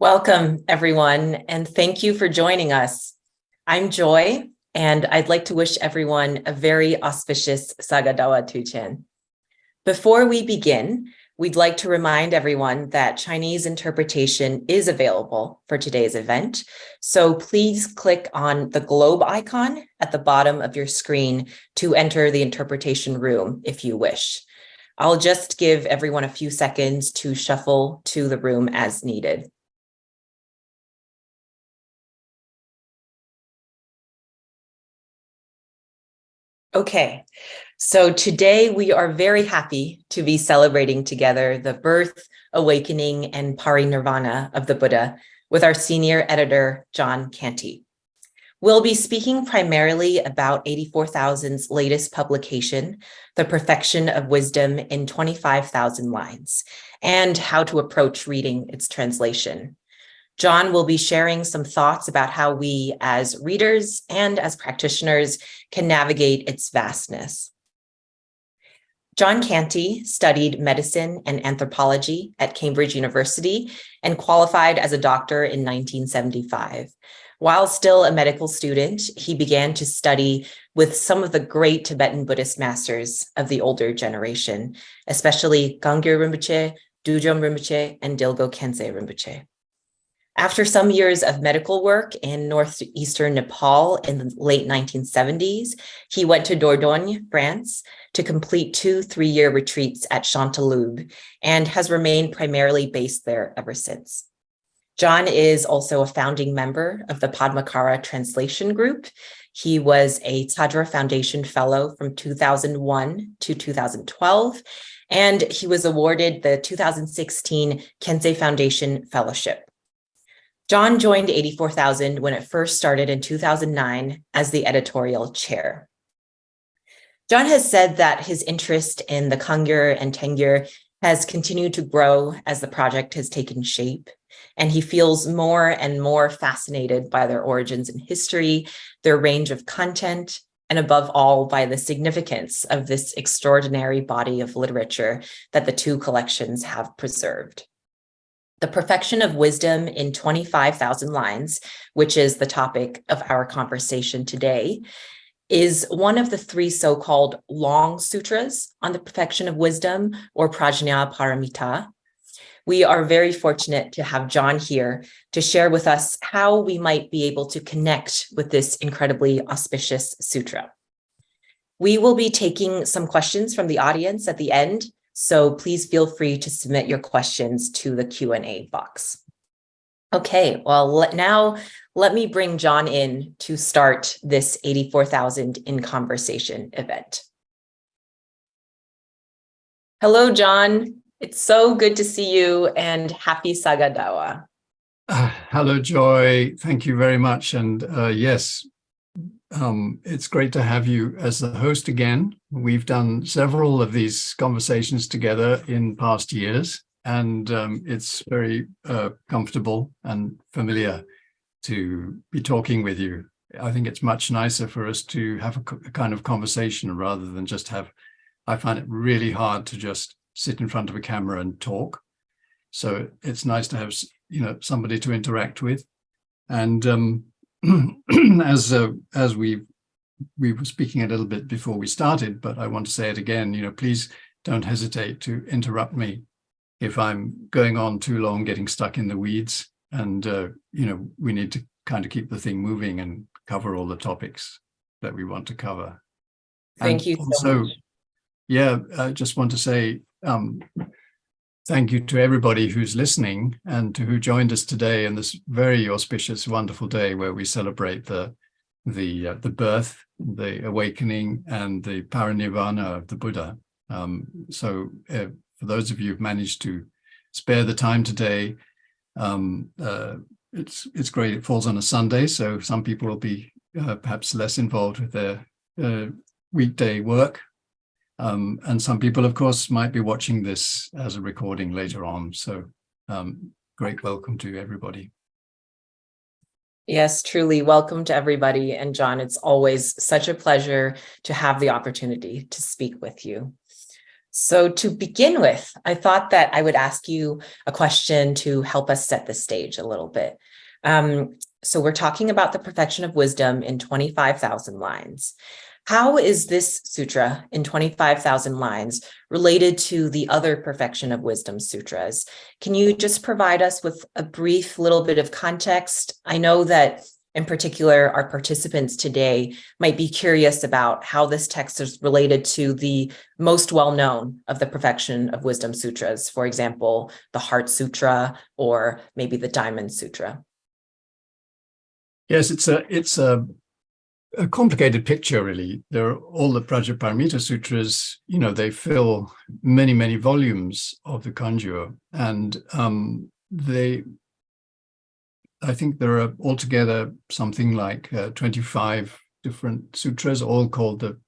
Welcome, everyone, and thank you for joining us. I'm Joy, and I'd like to wish everyone a very auspicious Saga Dawa Düchen. Before we begin, we'd like to remind everyone that Chinese interpretation is available for today's event, so please click on the globe icon at the bottom of your screen to enter the interpretation room if you wish. I'll just give everyone a few seconds to shuffle to the room as needed. Okay, so today we are very happy to be celebrating together the birth, awakening, and parinirvana of the Buddha with our senior editor, John Canti. We'll be speaking primarily about 84,000's latest publication, The Perfection of Wisdom in 25,000 Lines, and how to approach reading its translation. John will be sharing some thoughts about how we as readers and as practitioners can navigate its vastness. John Canti studied medicine and anthropology at Cambridge University and qualified as a doctor in 1975. While still a medical student, he began to study with some of the great Tibetan Buddhist masters of the older generation, especially Gangyur Rinpoche, Dujom Rinpoche, and Dilgo Khyentse Rinpoche. After some years of medical work in northeastern Nepal in the late 1970s, he went to Dordogne, France, to complete 2 3-year retreats at Chanteloube and has remained primarily based there ever since. John is also a founding member of the Padmakara Translation Group. He was a Tsadra Foundation Fellow from 2001 to 2012, and he was awarded the 2016 Khyentse Foundation Fellowship. John joined 84,000 when it first started in 2009 as the editorial chair. John has said that his interest in the Kangyur and Tengyur has continued to grow as the project has taken shape, and he feels more and more fascinated by their origins and history, their range of content, and above all, by the significance of this extraordinary body of literature that the two collections have preserved. The Perfection of Wisdom in 25,000 Lines, which is the topic of our conversation today, is one of the 3 so-called long sutras on the perfection of wisdom, or Prajñāpāramitā. We are very fortunate to have John here to share with us how we might be able to connect with this incredibly auspicious sutra. We will be taking some questions from the audience at the end, so please feel free to submit your questions to the Q&A box. Okay, well, now let me bring John in to start this 84,000 in Conversation event. Hello, John. It's so good to see you, and happy Saga Dawa. Hello, Joy. Thank you very much. And yes, it's great to have you as the host again. We've done several of these conversations together in past years, and it's very comfortable and familiar to be talking with you. I think it's much nicer for us to have a kind of conversation rather than just have, I find it really hard to just sit in front of a camera and talk. So it's nice to have, somebody to interact with. And as we were speaking a little bit before we started, but I want to say it again, please don't hesitate to interrupt me if I'm going on too long, getting stuck in the weeds. And, we need to kind of keep the thing moving and cover all the topics that we want to cover. Thank you so much. Yeah, I just want to say thank you to everybody who's listening and to who joined us today in this very auspicious, wonderful day where we celebrate the birth, the awakening, and the parinirvana of the Buddha. So for those of you who've managed to spare the time today, it's great. It falls on a Sunday, so some people will be perhaps less involved with their weekday work. And some people, of course, might be watching this as a recording later on. So great welcome to everybody. Yes, truly welcome to everybody. And John, it's always such a pleasure to have the opportunity to speak with you. So to begin with, I thought that I would ask you a question to help us set the stage a little bit. So we're talking about the perfection of wisdom in 25,000 lines. How is this sutra in 25,000 lines related to the other perfection of wisdom sutras? Can you just provide us with a brief little bit of context? I know that in particular, our participants today might be curious about how this text is related to the most well-known of the perfection of wisdom sutras, for example, the Heart Sutra or maybe the Diamond Sutra. Yes, it's a complicated picture, really. There are all the Prajñāpāramitā Sutras, they fill many, many volumes of the Kanjur, and I think there are altogether something like 25 different sutras, all called the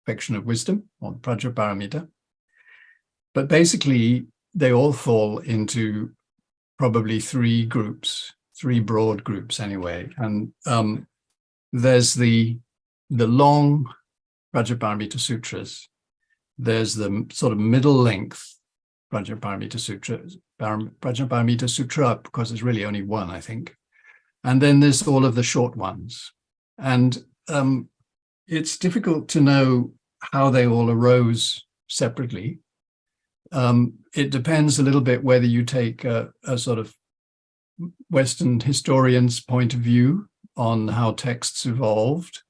perfection of wisdom, or Prajñāpāramitā. But basically, they all fall into probably three broad groups anyway. And there's the long Prajñāpāramitā Sutras. There's the sort of middle length Prajñāpāramitā Sutra, because there's really only one, I think. And then there's all of the short ones. And it's difficult to know how they all arose separately. It depends a little bit whether you take a sort of Western historian's point of view on how texts evolved,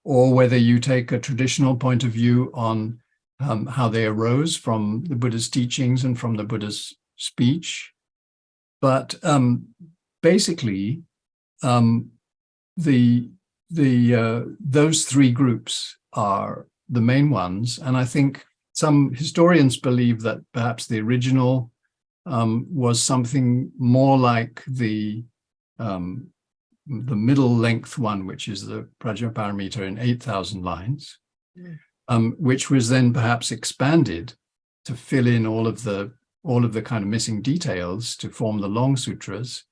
or whether you take a traditional point of view on how they arose from the Buddha's teachings and from the Buddha's speech. But basically, those three groups are the main ones. And I think some historians believe that perhaps the original was something more like the middle length one, which is the Prajñāpāramitā in 8,000 lines. Which was then perhaps expanded to fill in all of the kind of missing details to form the long sutras,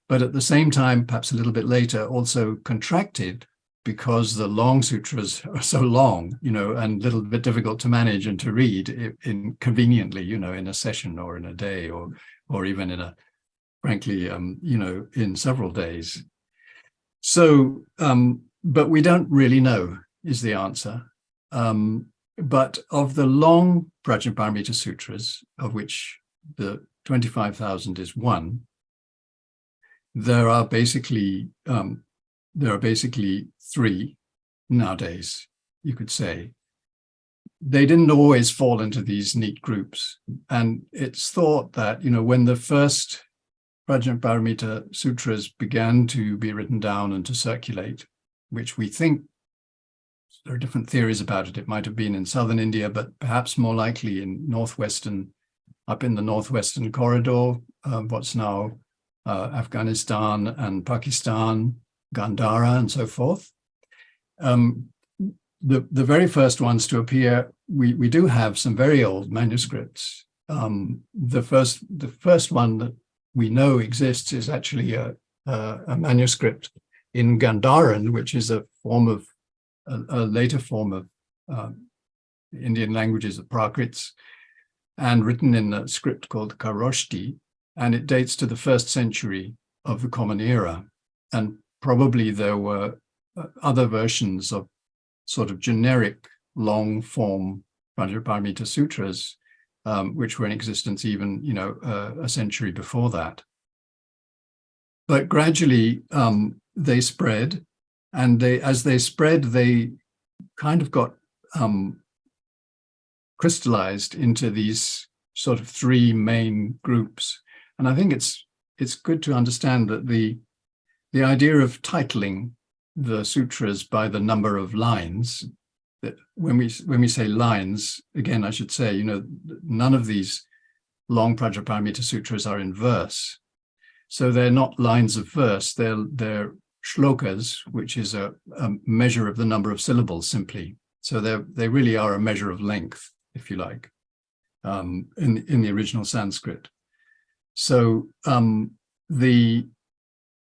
but at the same time, perhaps a little bit later, also contracted because the long sutras are so long, and a little bit difficult to manage and to read conveniently, in a session or in a day or even in frankly, in several days. So, but we don't really know is the answer. But of the long Prajñāpāramitā Sutras, of which the 25,000 is one, there are basically three nowadays, you could say. They didn't always fall into these neat groups. And it's thought that, when the first Prajñāpāramitā Sutras began to be written down and to circulate, which we think there are different theories about it. It might have been in southern India, but perhaps more likely up in the northwestern corridor, what's now Afghanistan and Pakistan, Gandhara, and so forth. The very first ones to appear, we do have some very old manuscripts. The first one that we know exists is actually a manuscript in Gandharan, which is a later form of Indian languages of Prakrits, and written in a script called Kharoshti, and it dates to the 1st century of the Common Era. And probably there were other versions of sort of generic long form Prajñāpāramitā Sutras, which were in existence even, a century before that. But gradually they spread. And as they spread, they kind of got crystallized into these sort of three main groups. And I think it's good to understand that the idea of titling the sutras by the number of lines, that when we say lines, again, I should say, none of these long Prajñāpāramitā Sutras are in verse. So they're not lines of verse, they're shlokas, which is a measure of the number of syllables simply. So they really are a measure of length, if you like, in the original Sanskrit. So the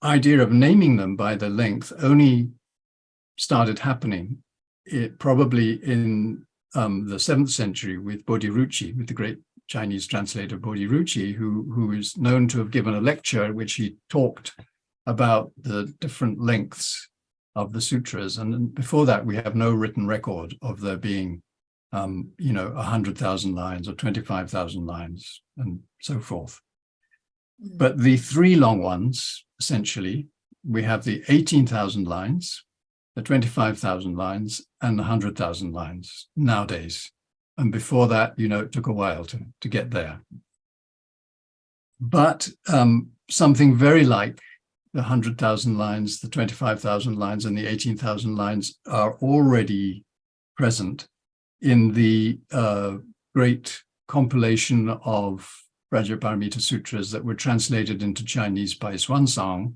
idea of naming them by the length only started happening probably in the 7th century with Bodhiruchi, with the great Chinese translator Bodhiruchi, who is known to have given a lecture in which he talked about the different lengths of the sutras. And before that, we have no written record of there being, 100,000 lines or 25,000 lines and so forth. But the 3 long ones, essentially, we have the 18,000 lines, the 25,000 lines, and the 100,000 lines nowadays. And before that, it took a while to get there. But something very like the 100,000 lines, the 25,000 lines, and the 18,000 lines are already present in the great compilation of Prajñāpāramitā Sutras that were translated into Chinese by Xuanzang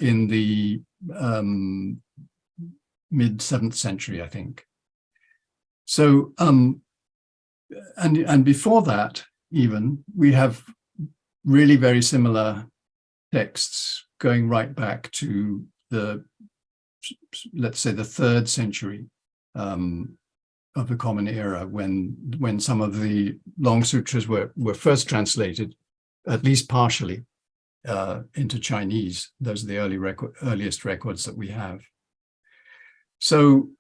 in the mid-7th century, I think. So, and before that, even, we have really very similar texts going right back to let's say, the 3rd century of the Common Era, when some of the long sutras were first translated, at least partially, into Chinese. Those are the earliest records that we have. So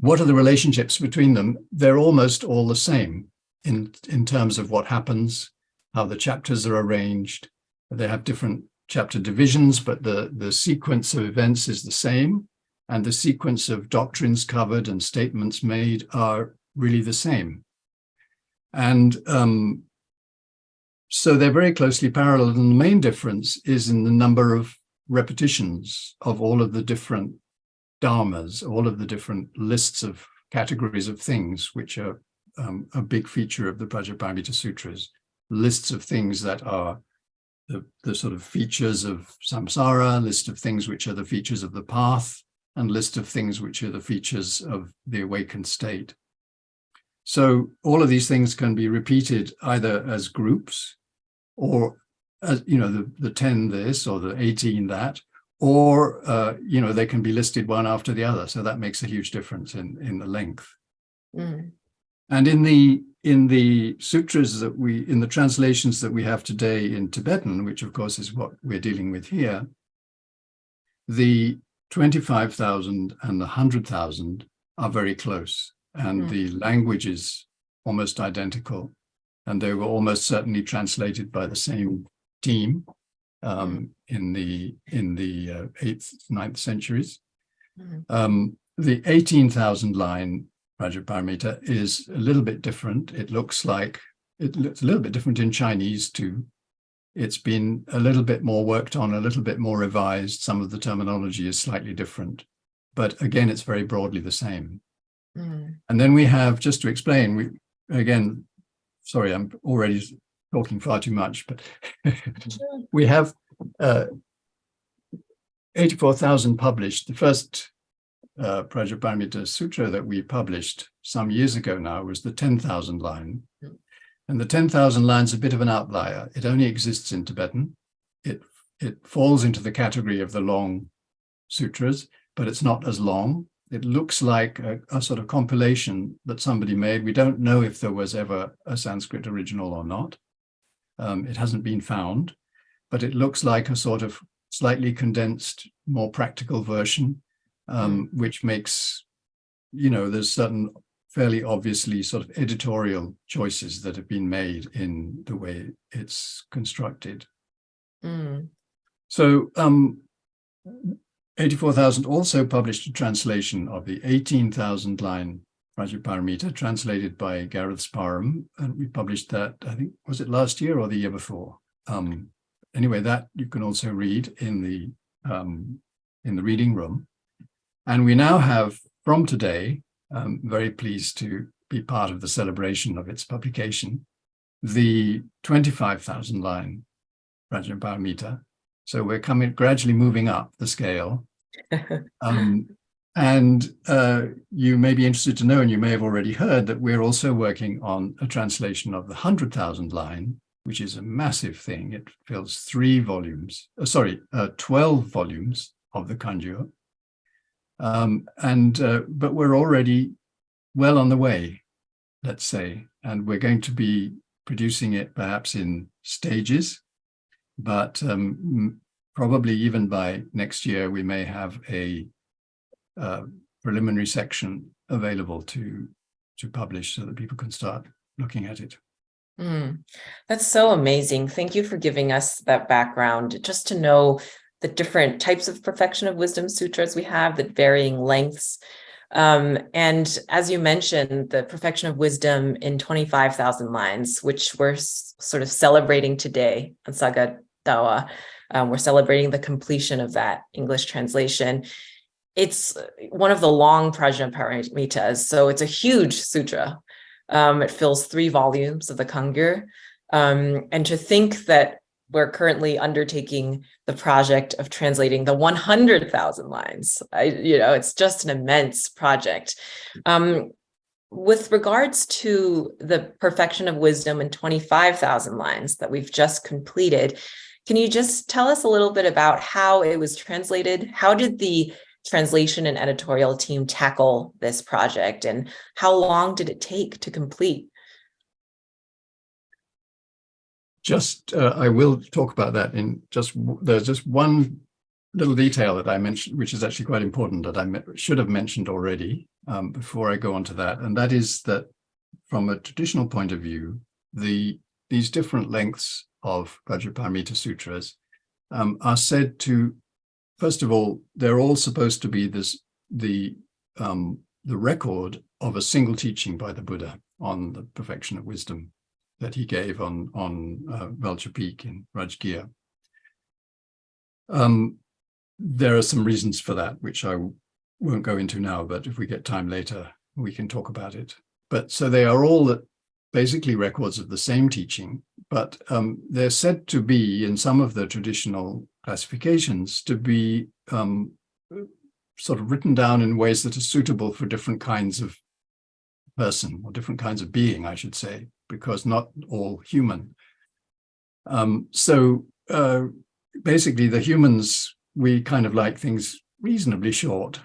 what are the relationships between them? They're almost all the same in terms of what happens, how the chapters are arranged. They have different chapter divisions, but the sequence of events is the same, and the sequence of doctrines covered and statements made are really the same. And so they're very closely parallel, and the main difference is in the number of repetitions of all of the different dharmas, all of the different lists of categories of things, which are a big feature of the Prajñāpāramitā Sutras, lists of things that are the sort of features of samsara, list of things which are the features of the path, and list of things which are the features of the awakened state. So all of these things can be repeated either as groups, or as, the 10 this or the 18 that, or they can be listed one after the other. So that makes a huge difference in the length. And in the sutras in the translations that we have today in Tibetan, which of course is what we're dealing with here, the 25,000 and the 100,000 are very close, and the language is almost identical, and they were almost certainly translated by the same team in the 8th, 9th centuries. The 18,000 line Prajñāpāramitā is a little bit different. It looks a little bit different in Chinese too. It's been a little bit more worked on, a little bit more revised. Some of the terminology is slightly different, but again, it's very broadly the same. And then we have, just to explain, sorry, I'm already talking far too much, but we have 84,000 published. The first Prajñāpāramitā Sutra that we published some years ago now was the 10,000 line. And the 10,000 line is a bit of an outlier. It only exists in Tibetan. It falls into the category of the long sutras, but it's not as long. It looks like a sort of compilation that somebody made. We don't know if there was ever a Sanskrit original or not. It hasn't been found, but it looks like a sort of slightly condensed, more practical version, which makes, there's certain fairly obviously sort of editorial choices that have been made in the way it's constructed. So 84,000 also published a translation of the 18,000 line Prajñāpāramitā, translated by Gareth Sparham, and we published that, I think, was it last year or the year before? Anyway, that you can also read in the reading room. And we now have, from today, very pleased to be part of the celebration of its publication, the 25,000 line Prajñāpāramitā. So we're gradually moving up the scale. And you may be interested to know, and you may have already heard, that we're also working on a translation of the 100,000 line, which is a massive thing. It fills 12 volumes of the Kanjur. But we're already well on the way, let's say, and we're going to be producing it perhaps in stages, but probably even by next year, we may have a preliminary section available to publish so that people can start looking at it. That's so amazing. Thank you for giving us that background, just to know the different types of perfection of wisdom sutras we have, the varying lengths. And as you mentioned, the perfection of wisdom in 25,000 lines, which we're sort of celebrating today on Saga Dawa. We're celebrating the completion of that English translation. It's one of the long Prajñāpāramitas, so it's a huge sutra. It fills 3 volumes of the Kangyur. And to think that we're currently undertaking the project of translating the 100,000 lines, it's just an immense project. With regards to the perfection of wisdom in 25,000 lines that we've just completed, can you just tell us a little bit about how it was translated? How did the translation and editorial team tackle this project, and how long did it take to complete? I will talk about that there's just one little detail that I mentioned, which is actually quite important, that I should have mentioned already before I go on to that. And that is that from a traditional point of view, these different lengths of Prajñāpāramitā Sutras are said to, first of all, they're all supposed to be the record of a single teaching by the Buddha on the perfection of wisdom that he gave on Vulture Peak in Rajgir. There are some reasons for that, which I won't go into now, but if we get time later, we can talk about it. But so they are all basically records of the same teaching, but they're said to be, in some of the traditional classifications, to be sort of written down in ways that are suitable for different kinds of person, or different kinds of being, I should say, because not all human. So basically the humans, we kind of like things reasonably short,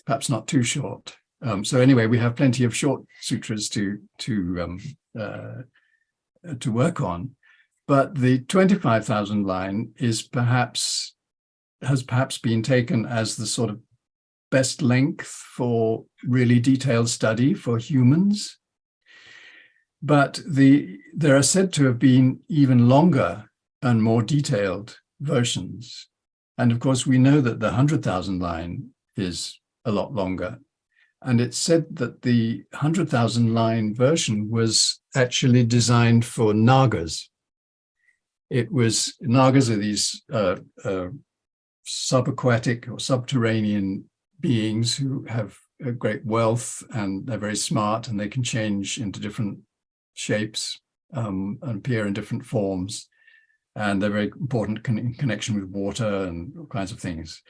perhaps not too short. So anyway, we have plenty of short sutras to work on, but the 25,000 line has perhaps been taken as the sort of best length for really detailed study for humans. But there are said to have been even longer and more detailed versions. And of course, we know that the 100,000 line is a lot longer. And it's said that the 100,000 line version was actually designed for Nagas. Nagas are these subaquatic or subterranean beings who have a great wealth, and they're very smart, and they can change into different shapes and appear in different forms. And they're very important in connection with water and all kinds of things.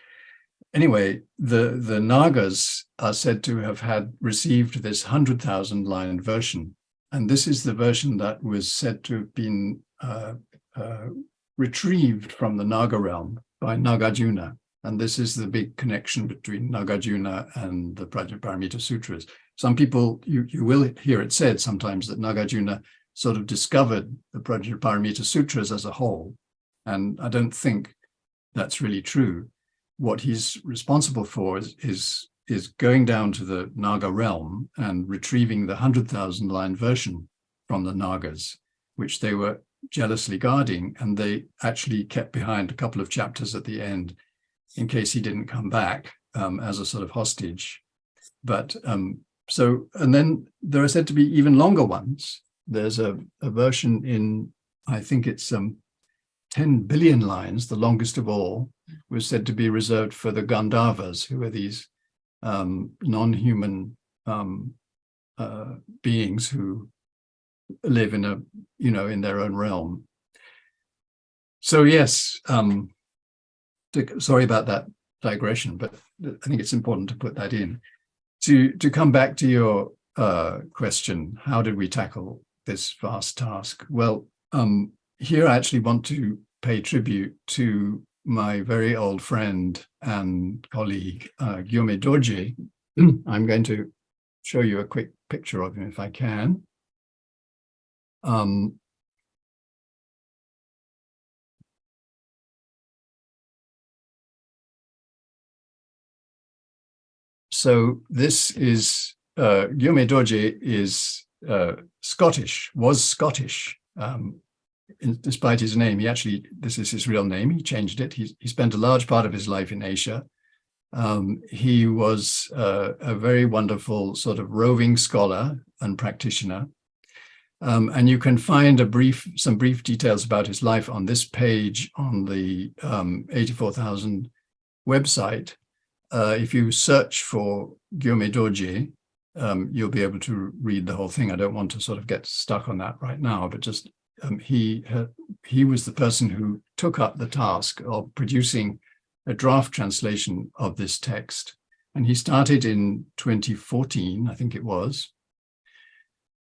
Anyway, the Nagas are said to have received this 100,000 line version. And this is the version that was said to have been retrieved from the Naga realm by Nagarjuna. And this is the big connection between Nagarjuna and the Prajñāpāramitā Sutras. Some people, you will hear it said sometimes that Nagarjuna sort of discovered the Prajñāpāramitā Sutras as a whole. And I don't think that's really true. What he's responsible for is going down to the Naga realm and retrieving the 100,000 line version from the Nagas, which they were jealously guarding, and they actually kept behind a couple of chapters at the end in case he didn't come back as a sort of hostage. But and then there are said to be even longer ones. There's a version in, I think it's 10 billion lines, the longest of all, was said to be reserved for the Gandharvas, who are these non-human beings who live in in their own realm. So yes, sorry about that digression, but I think it's important to put that in. To come back to your question, how did we tackle this vast task? Well, here I actually want to pay tribute to my very old friend and colleague, Gyurme Dorje, I'm going to show you a quick picture of him if I can. So this is, Gyurme Dorje is Scottish, was Scottish. Despite his name, this is his real name, he changed it. He spent a large part of his life in Asia. He was a very wonderful sort of roving scholar and practitioner. And you can find some brief details about his life on this page on the 84,000 website. If you search for Gyurme Dorje, you'll be able to read the whole thing. I don't want to sort of get stuck on that right now, but just he was the person who took up the task of producing a draft translation of this text. And he started in 2014, I think it was.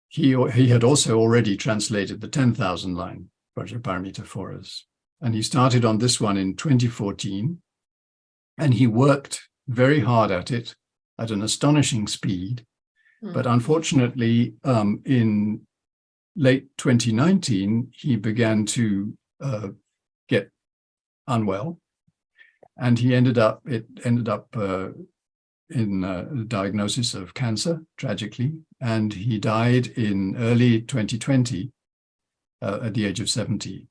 He had also already translated the 10,000 line Prajñāpāramitā for us. And he started on this one in 2014. And he worked very hard at it at an astonishing speed. But unfortunately, in late 2019, he began to get unwell. And he ended up in a diagnosis of cancer, tragically, and he died in early 2020 at the age of 70.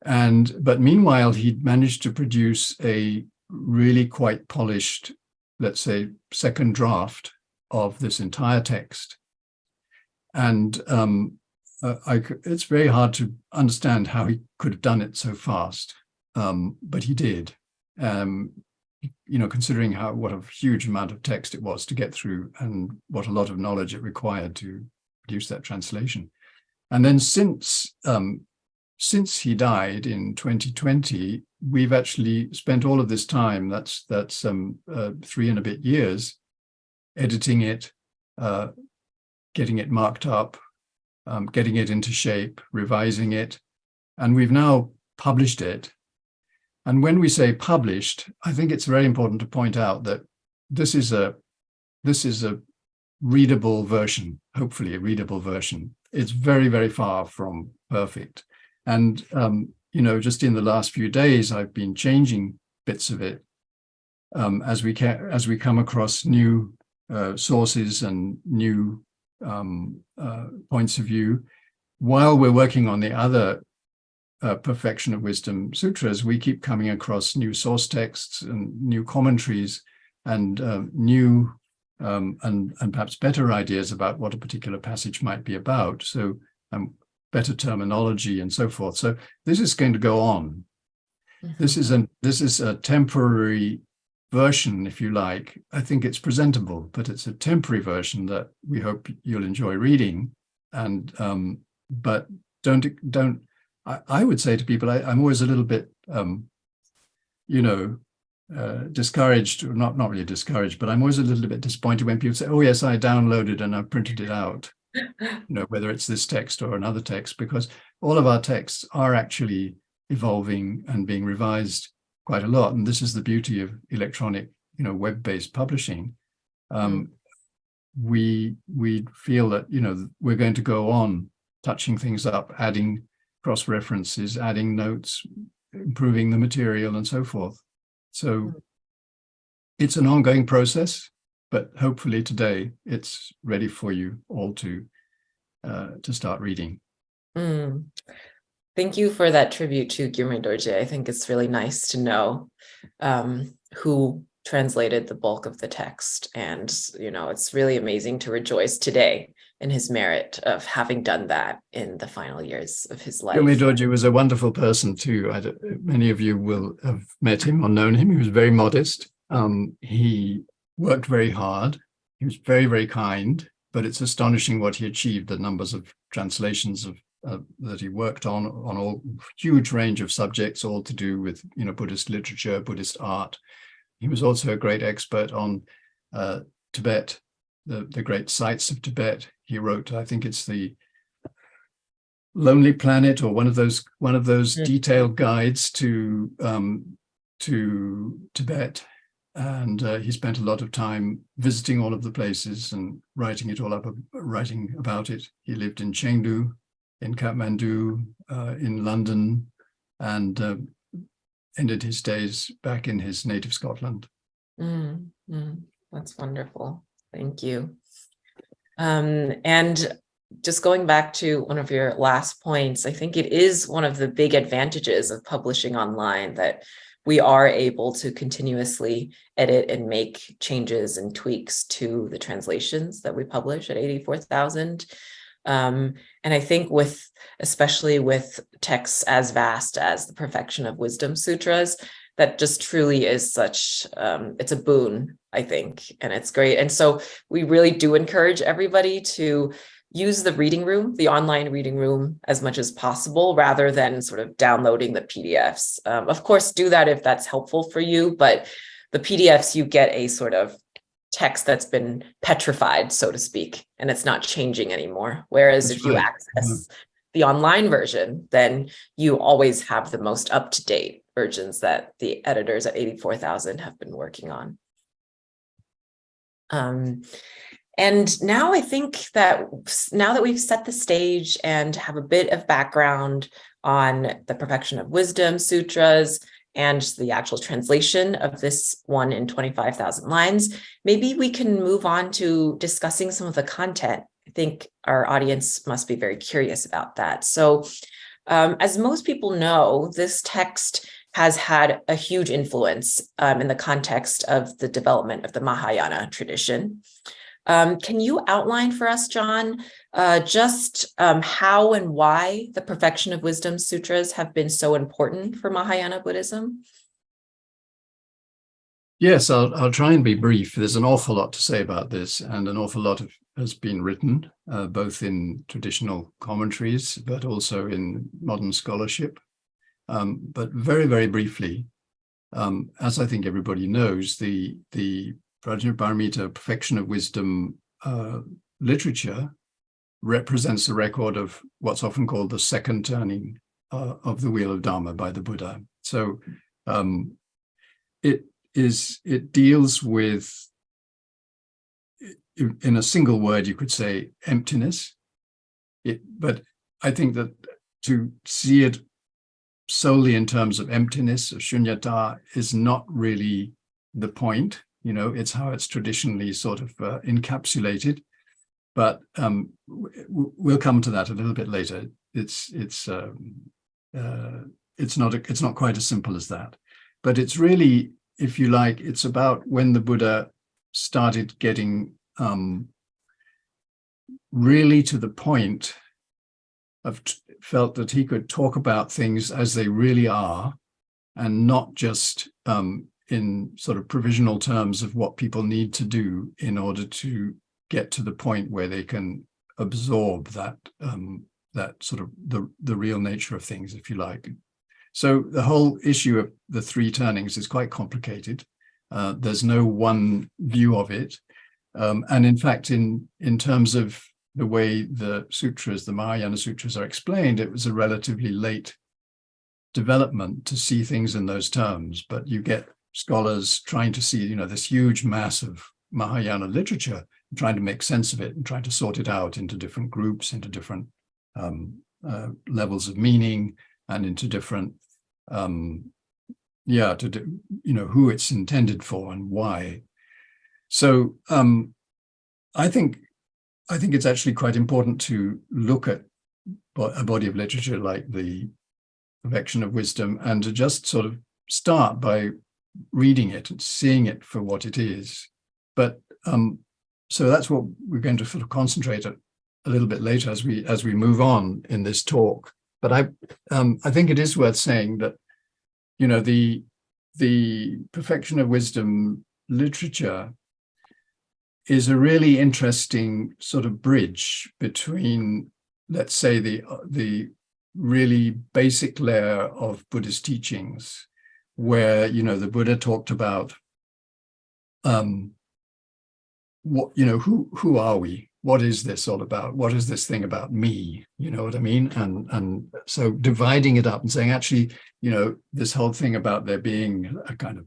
But meanwhile, he'd managed to produce a really quite polished, let's say, second draft of this entire text. And it's very hard to understand how he could have done it so fast, but he did. Considering what a huge amount of text it was to get through and what a lot of knowledge it required to produce that translation. And then since he died in 2020, we've actually spent all of this time, that's 3 and a bit years, editing it, getting it marked up, getting it into shape, revising it, and we've now published it. And when we say published, I think it's very important to point out that this is a readable version, hopefully a readable version. It's very, very far from perfect. And, just in the last few days, I've been changing bits of it as we come across new sources and new points of view. While we're working on the other Perfection of Wisdom sutras, we keep coming across new source texts and new commentaries and new and perhaps better ideas about what a particular passage might be about. So better terminology and so forth. So this is going to go on. Mm-hmm. This is a temporary version, if you like. I think it's presentable, but it's a temporary version that we hope you'll enjoy reading. And but don't. I would say to people, I'm always a little bit, discouraged, or not really discouraged, but I'm always a little bit disappointed when people say, oh, yes, I downloaded and I printed it out, whether it's this text or another text, because all of our texts are actually evolving and being revised quite a lot. And this is the beauty of electronic, web-based publishing. We feel that, we're going to go on touching things up, adding cross-references, adding notes, improving the material and so forth. So it's an ongoing process, but hopefully today it's ready for you all to start reading. Thank you for that tribute to Gyurme Dorje. I think it's really nice to know who translated the bulk of the text. And, it's really amazing to rejoice today in his merit of having done that in the final years of his life. Gyurme Dorje was a wonderful person too. Many of you will have met him or known him. He was very modest. He worked very hard. He was very, very kind, but it's astonishing what he achieved, the numbers of translations that he worked on a huge range of subjects, all to do with, Buddhist literature, Buddhist art. He was also a great expert on Tibet, the great sites of Tibet. He wrote, I think it's the Lonely Planet, or one of those detailed guides to Tibet, and he spent a lot of time visiting all of the places and writing it all up, writing about it. He lived in Chengdu, in Kathmandu, in London, and ended his days back in his native Scotland. That's wonderful. Thank you. And just going back to one of your last points, I think it is one of the big advantages of publishing online that we are able to continuously edit and make changes and tweaks to the translations that we publish at 84,000. And I think especially with texts as vast as the Perfection of Wisdom Sutras, that just truly is such, it's a boon, I think, and it's great. And so we really do encourage everybody to use the reading room, the online reading room, as much as possible, rather than sort of downloading the PDFs. Of course, do that if that's helpful for you, but the PDFs, you get a sort of text that's been petrified, so to speak, and it's not changing anymore. Whereas if you access the online version, then you always have the most up-to-date versions that the editors at 84,000 have been working on. And now I think that now that we've set the stage and have a bit of background on the Perfection of Wisdom Sutras and the actual translation of this one in 25,000 lines, maybe we can move on to discussing some of the content. I think our audience must be very curious about that. So as most people know, this text has had a huge influence in the context of the development of the Mahāyāna tradition. Can you outline for us, John, just how and why the Perfection of Wisdom Sutras have been so important for Mahāyāna Buddhism? Yes, I'll try and be brief. There's an awful lot to say about this, and an awful lot has been written, both in traditional commentaries, but also in modern scholarship. But very, very briefly, as I think everybody knows, the Prajñāpāramitā Perfection of Wisdom literature represents a record of what's often called the second turning of the wheel of Dharma by the Buddha. So it deals with, in a single word, you could say emptiness. But I think that to see it solely in terms of emptiness, or shunyata, is not really the point. You know, it's how it's traditionally sort of encapsulated. But we'll come to that a little bit later. It's not quite as simple as that. But it's really, if you like, it's about when the Buddha started getting really to the point of felt that he could talk about things as they really are, and not just in sort of provisional terms of what people need to do in order to get to the point where they can absorb that sort of the real nature of things, if you like. So the whole issue of the three turnings is quite complicated. There's no one view of it. And in fact, in terms of the way the sutras, the Mahāyāna sutras, are explained, it was a relatively late development to see things in those terms. But you get scholars trying to see, this huge mass of Mahāyāna literature, trying to make sense of it and trying to sort it out into different groups, into different levels of meaning, and into different, who it's intended for and why. So I think it's actually quite important to look at a body of literature like the Perfection of Wisdom, and to just sort of start by reading it and seeing it for what it is. But so that's what we're going to sort of concentrate a little bit later as we move on in this talk. But I think it is worth saying that the Perfection of Wisdom literature is a really interesting sort of bridge between, let's say, the really basic layer of Buddhist teachings, where the Buddha talked about who are we? what is this all about? What is this thing about me? You know what I mean? And so dividing it up and saying, actually, this whole thing about there being a kind of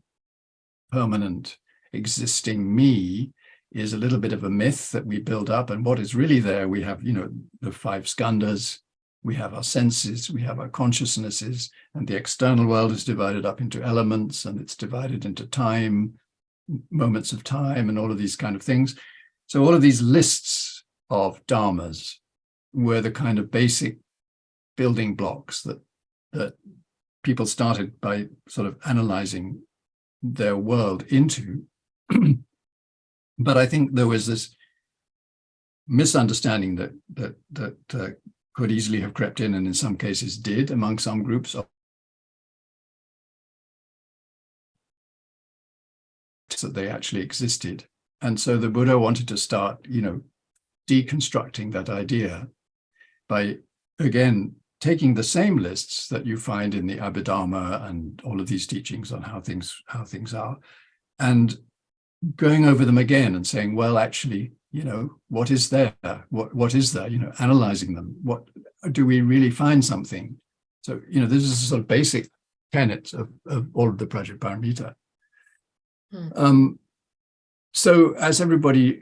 permanent existing me is a little bit of a myth that we build up. And what is really there, we have, the 5 skandhas, we have our senses, we have our consciousnesses, and the external world is divided up into elements, and it's divided into time, moments of time, and all of these kind of things. So all of these lists of dharmas were the kind of basic building blocks that people started by sort of analyzing their world into. But I think there was this misunderstanding that could easily have crept in, and in some cases did, among some groups, that they actually existed. And so the Buddha wanted to start, deconstructing that idea by, again, taking the same lists that you find in the Abhidharma and all of these teachings on how things are, and going over them again and saying, well, actually, what is there? What is there? Analyzing them. What do we really find something? So, this is a sort of basic tenet of all of the Prajñāpāramitā. So as everybody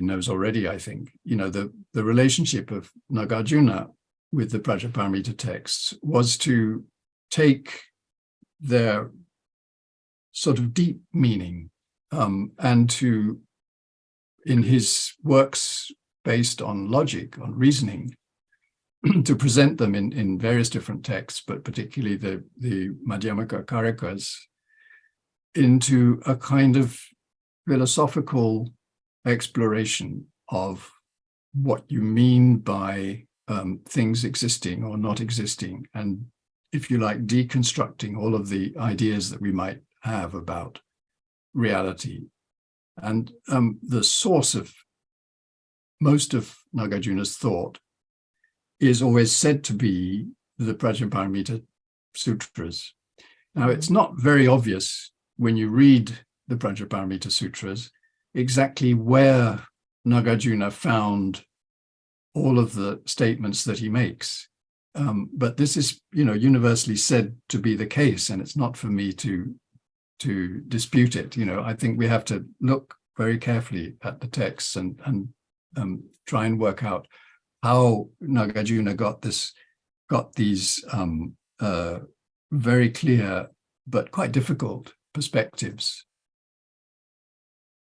knows already, I think, the relationship of Nagarjuna with the Prajñāpāramitā texts was to take their sort of deep meaning and to, in his works based on logic, on reasoning, to present them in various different texts, but particularly the Madhyamaka Karikas, into a kind of philosophical exploration of what you mean by things existing or not existing, and, if you like, deconstructing all of the ideas that we might have about reality. And the source of most of Nagarjuna's thought is always said to be the Prajñāpāramitā Sutras. Now, it's not very obvious when you read the Prajñāpāramitā Sutras exactly where Nagarjuna found all of the statements that he makes. But this is, universally said to be the case, and it's not for me to dispute it. I think we have to look very carefully at the texts and try and work out how Nagarjuna got these very clear but quite difficult perspectives.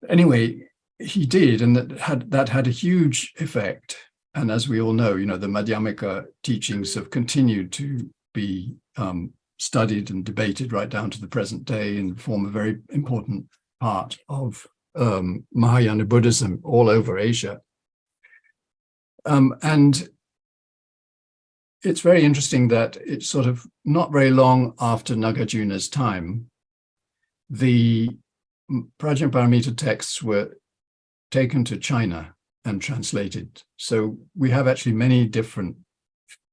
Anyway, he did, and that had a huge effect. And as we all know, the Madhyamaka teachings have continued to be studied and debated right down to the present day and form a very important part of Mahāyāna Buddhism all over Asia. And it's very interesting that it's sort of not very long after Nagarjuna's time, the Prajñāpāramitā texts were taken to China and translated. So we have actually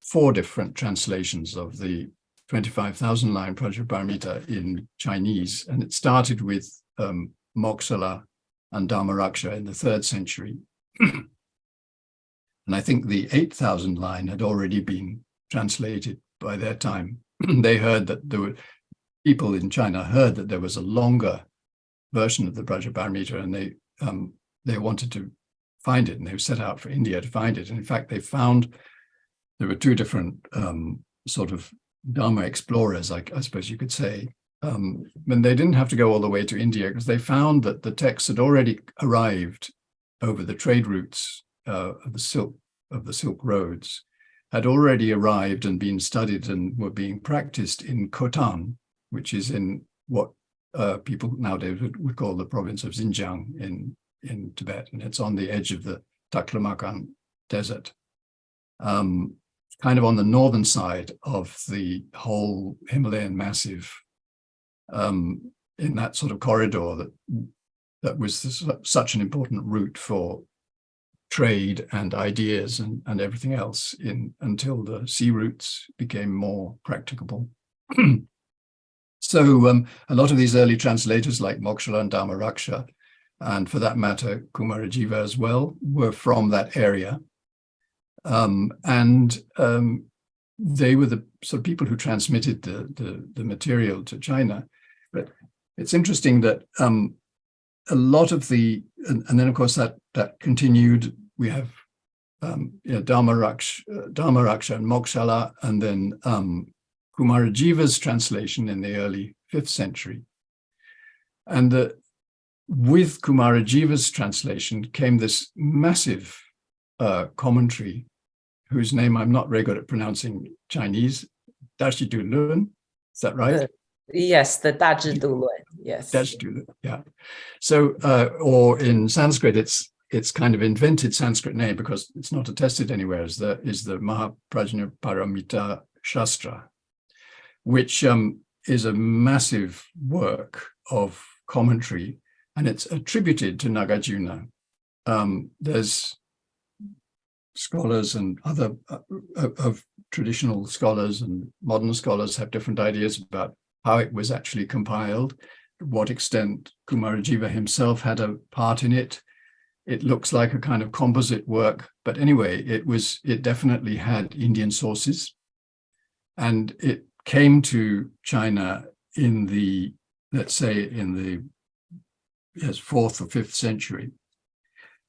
4 different translations of the 25,000 line Prajñāpāramitā in Chinese. And it started with Mokshala and Dharmaraksha in the 3rd century. And I think the 8,000 line had already been translated by their time. They heard that people in China heard that there was a longer version of the Prajñāpāramitā, and they wanted to find it, and they set out for India to find it. And in fact, they found there were 2 different sort of Dharma explorers, I suppose you could say. And they didn't have to go all the way to India, because they found that the texts had already arrived over the trade routes of the Silk Roads, had already arrived and been studied and were being practiced in Khotan, which is in what people nowadays would call the province of Xinjiang in Tibet, and it's on the edge of the Taklamakan Desert, kind of on the northern side of the whole Himalayan massif, in that sort of corridor that was such an important route for trade and ideas and everything else until the sea routes became more practicable. So a lot of these early translators like Mokshala and Dharmaraksha and for that matter, Kumarajiva as well, were from that area. They were the sort of people who transmitted the material to China. But it's interesting that a lot of and then of course that continued. We have Dharmaraksha and Mokshala, and then Kumarajiva's translation in the early 5th century. And with Kumarajiva's translation came this massive commentary, whose name I'm not very good at pronouncing Chinese, Dashi Du Lun. Is that right? Yes, the Dashi Du Lun. Yes. Dashi Du Lun, yeah. So, or in Sanskrit, it's kind of invented Sanskrit name because it's not attested anywhere, is the Prajñāpāramitā Sūtra, which is a massive work of commentary, and it's attributed to Nagarjuna. There's scholars and other of traditional scholars and modern scholars have different ideas about how it was actually compiled, to what extent Kumarajiva himself had a part in it. It looks like a kind of composite work, but anyway, it definitely had Indian sources, and it came to China in the, let's say, in the 4th or 5th century.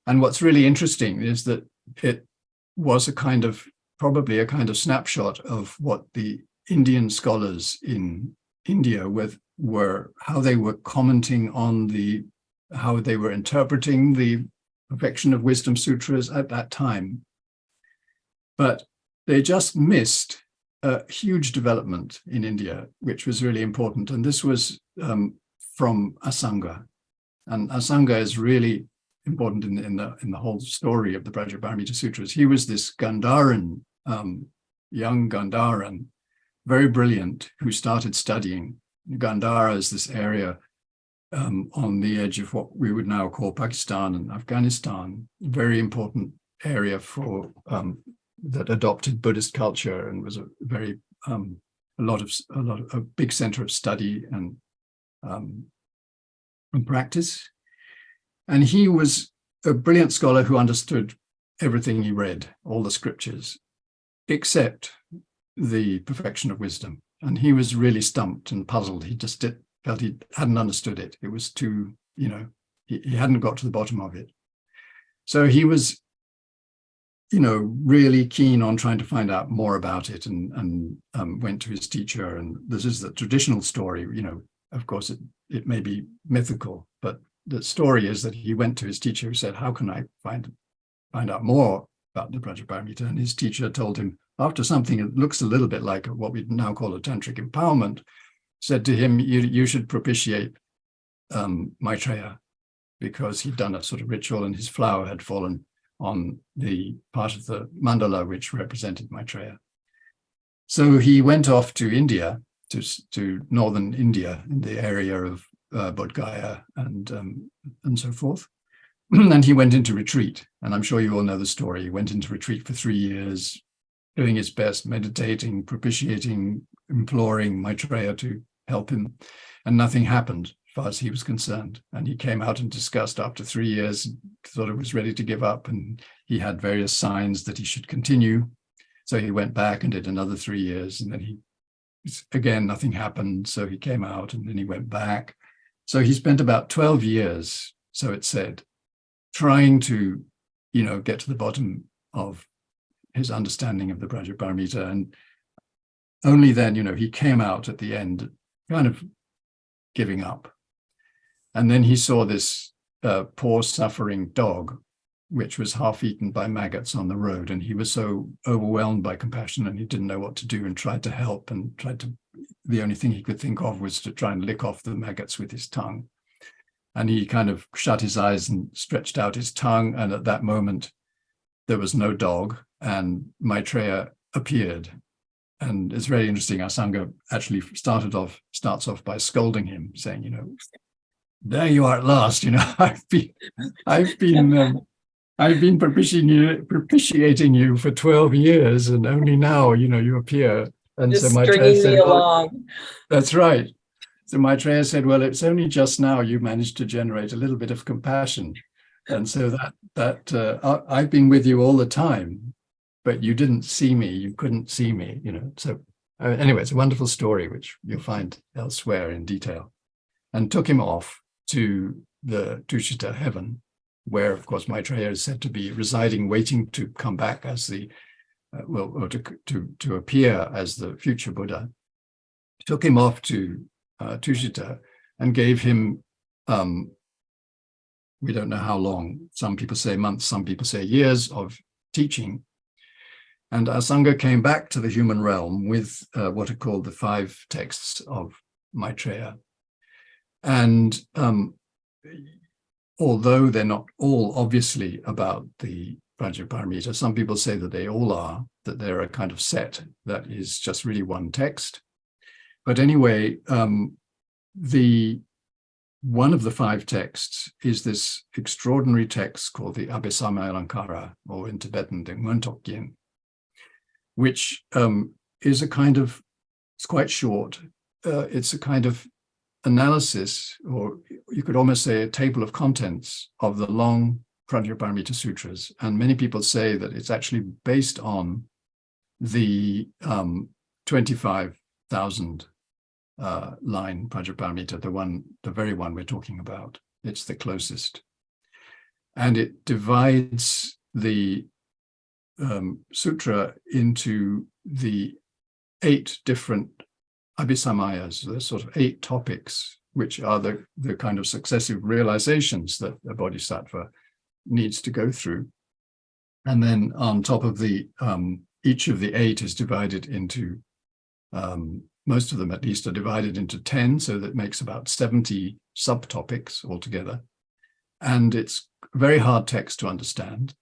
And what's really interesting is that it was probably a kind of snapshot of what the Indian scholars in India were how they were commenting on how they were interpreting the perfection of wisdom sutras at that time. But they just missed a huge development in India, which was really important. And this was from Asaṅga. And Asaṅga is really important in the whole story of the Prajñāpāramitā Sutras. He was this Gandharan, young Gandharan, very brilliant, who started studying. Gandhara is this area on the edge of what we would now call Pakistan and Afghanistan, very important area for that adopted Buddhist culture and was a very a big center of study and practice. And he was a brilliant scholar who understood everything he read, all the scriptures, except the perfection of wisdom. And he was really stumped and puzzled. He just felt he hadn't understood it. It was too, he hadn't got to the bottom of it. So he was, really keen on trying to find out more about it and went to his teacher. And this is the traditional story, of course, it may be mythical, but the story is that he went to his teacher who said, how can I find out more about the Prajñāpāramitā? And his teacher told him, after something that looks a little bit like what we now call a tantric empowerment, said to him, you should propitiate Maitreya, because he'd done a sort of ritual and his flower had fallen on the part of the mandala which represented Maitreya. So he went off to India, to northern India, in the area of Bodh Gaya and so forth. And he went into retreat. And I'm sure you all know the story. He went into retreat for 3 years, doing his best, meditating, propitiating, imploring Maitreya to help him. And nothing happened as far as he was concerned. And he came out in disgust after 3 years, thought it was ready to give up. And he had various signs that he should continue. So he went back and did another 3 years. And then again, nothing happened. So he came out and then he went back. So he spent about 12 years, so it said, trying to, get to the bottom of his understanding of the Prajñāpāramitā. And only then, he came out at the end, kind of giving up. And then he saw this poor suffering dog, which was half eaten by maggots on the road. And he was so overwhelmed by compassion and he didn't know what to do and tried to help and the only thing he could think of was to try and lick off the maggots with his tongue. And he kind of shut his eyes and stretched out his tongue. And at that moment, there was no dog and Maitreya appeared. And it's very interesting. Asaṅga actually starts off by scolding him, saying, there you are at last. I've been propitiating you for 12 years, and only now, you appear. And just so Maitreya stringing said, me along. That's right. So Maitreya said, well, it's only just now you managed to generate a little bit of compassion. And so I've been with you all the time, but you didn't see me, you couldn't see me, So anyway, it's a wonderful story, which you'll find elsewhere in detail. And took him off to the Tushita heaven, where, of course, Maitreya is said to be residing, waiting to come back as the, to appear as the future Buddha. Took him off to Tushita and gave him, we don't know how long, some people say months, some people say years of teaching. And Asaṅga came back to the human realm with what are called the 5 texts of Maitreya. And although they're not all obviously about the Prajñāpāramitā, some people say that they all are, that they're a kind of set that is just really one text. But anyway, one of the 5 texts is this extraordinary text called the Abhisamayalankara, or in Tibetan, the Ngöntokgyen, which is a kind of, it's quite short, it's a kind of analysis, or you could almost say a table of contents of the long Prajñāpāramitā Sutras. And many people say that it's actually based on the 25,000 line Prajñāpāramitā, the very one we're talking about. It's the closest. And it divides the sutra into the 8 different abhisamayas, the sort of 8 topics, which are the kind of successive realizations that a bodhisattva needs to go through. And then on top of each of the 8 is divided into, most of them at least are divided into 10, so that makes about 70 subtopics altogether. And it's a very hard text to understand,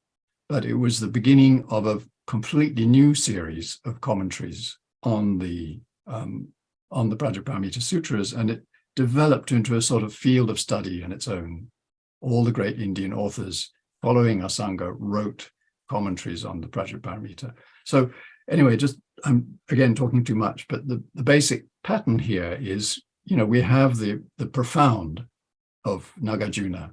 but it was the beginning of a completely new series of commentaries on the Prajñāpāramitā Sutras, and it developed into a sort of field of study in its own. All the great Indian authors following Asaṅga wrote commentaries on the Prajñāpāramitā. So anyway, I'm again talking too much, but the basic pattern here is, we have the profound of Nagarjuna,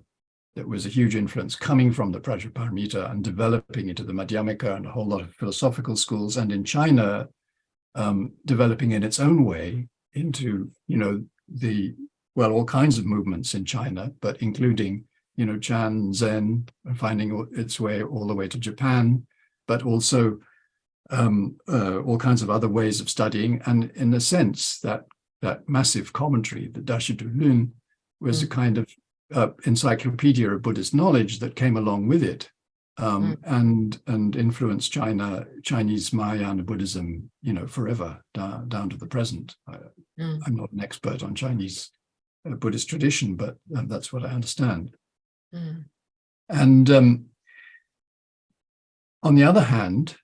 that was a huge influence coming from the Prajñāpāramitā and developing into the Madhyamika and a whole lot of philosophical schools, and in China, developing in its own way into, all kinds of movements in China, but including, Chan, Zen, finding its way all the way to Japan, but also all kinds of other ways of studying. And in a sense, that massive commentary, the Dashi Dulun, was a kind of encyclopedia of Buddhist knowledge that came along with it, and influenced Chinese Mahāyāna Buddhism, forever down to the present. I'm not an expert on Chinese Buddhist tradition, but that's what I understand. And on the other hand,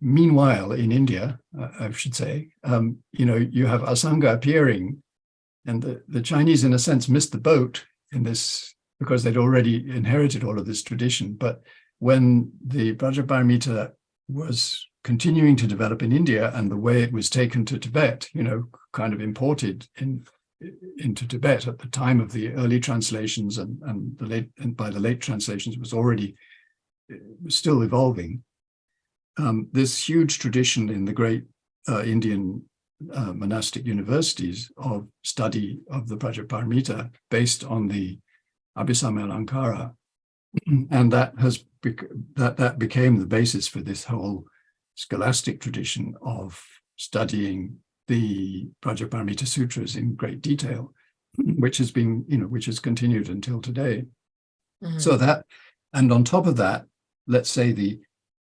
meanwhile in India, I should say, you have Asaṅga appearing, and the Chinese, in a sense, missed the boat in this because they'd already inherited all of this tradition. But when the Prajñāpāramitā was continuing to develop in India, and the way it was taken to Tibet, kind of imported into Tibet at the time of the early translations, and by the late translations, it was still evolving. This huge tradition in the great Indian monastic universities of study of the Prajñāpāramitā based on the Abhisamayalankara, and that became the basis for this whole scholastic tradition of studying the Prajñāpāramitā Sutras in great detail, which has been, which has continued until today. So that, and on top of that, let's say the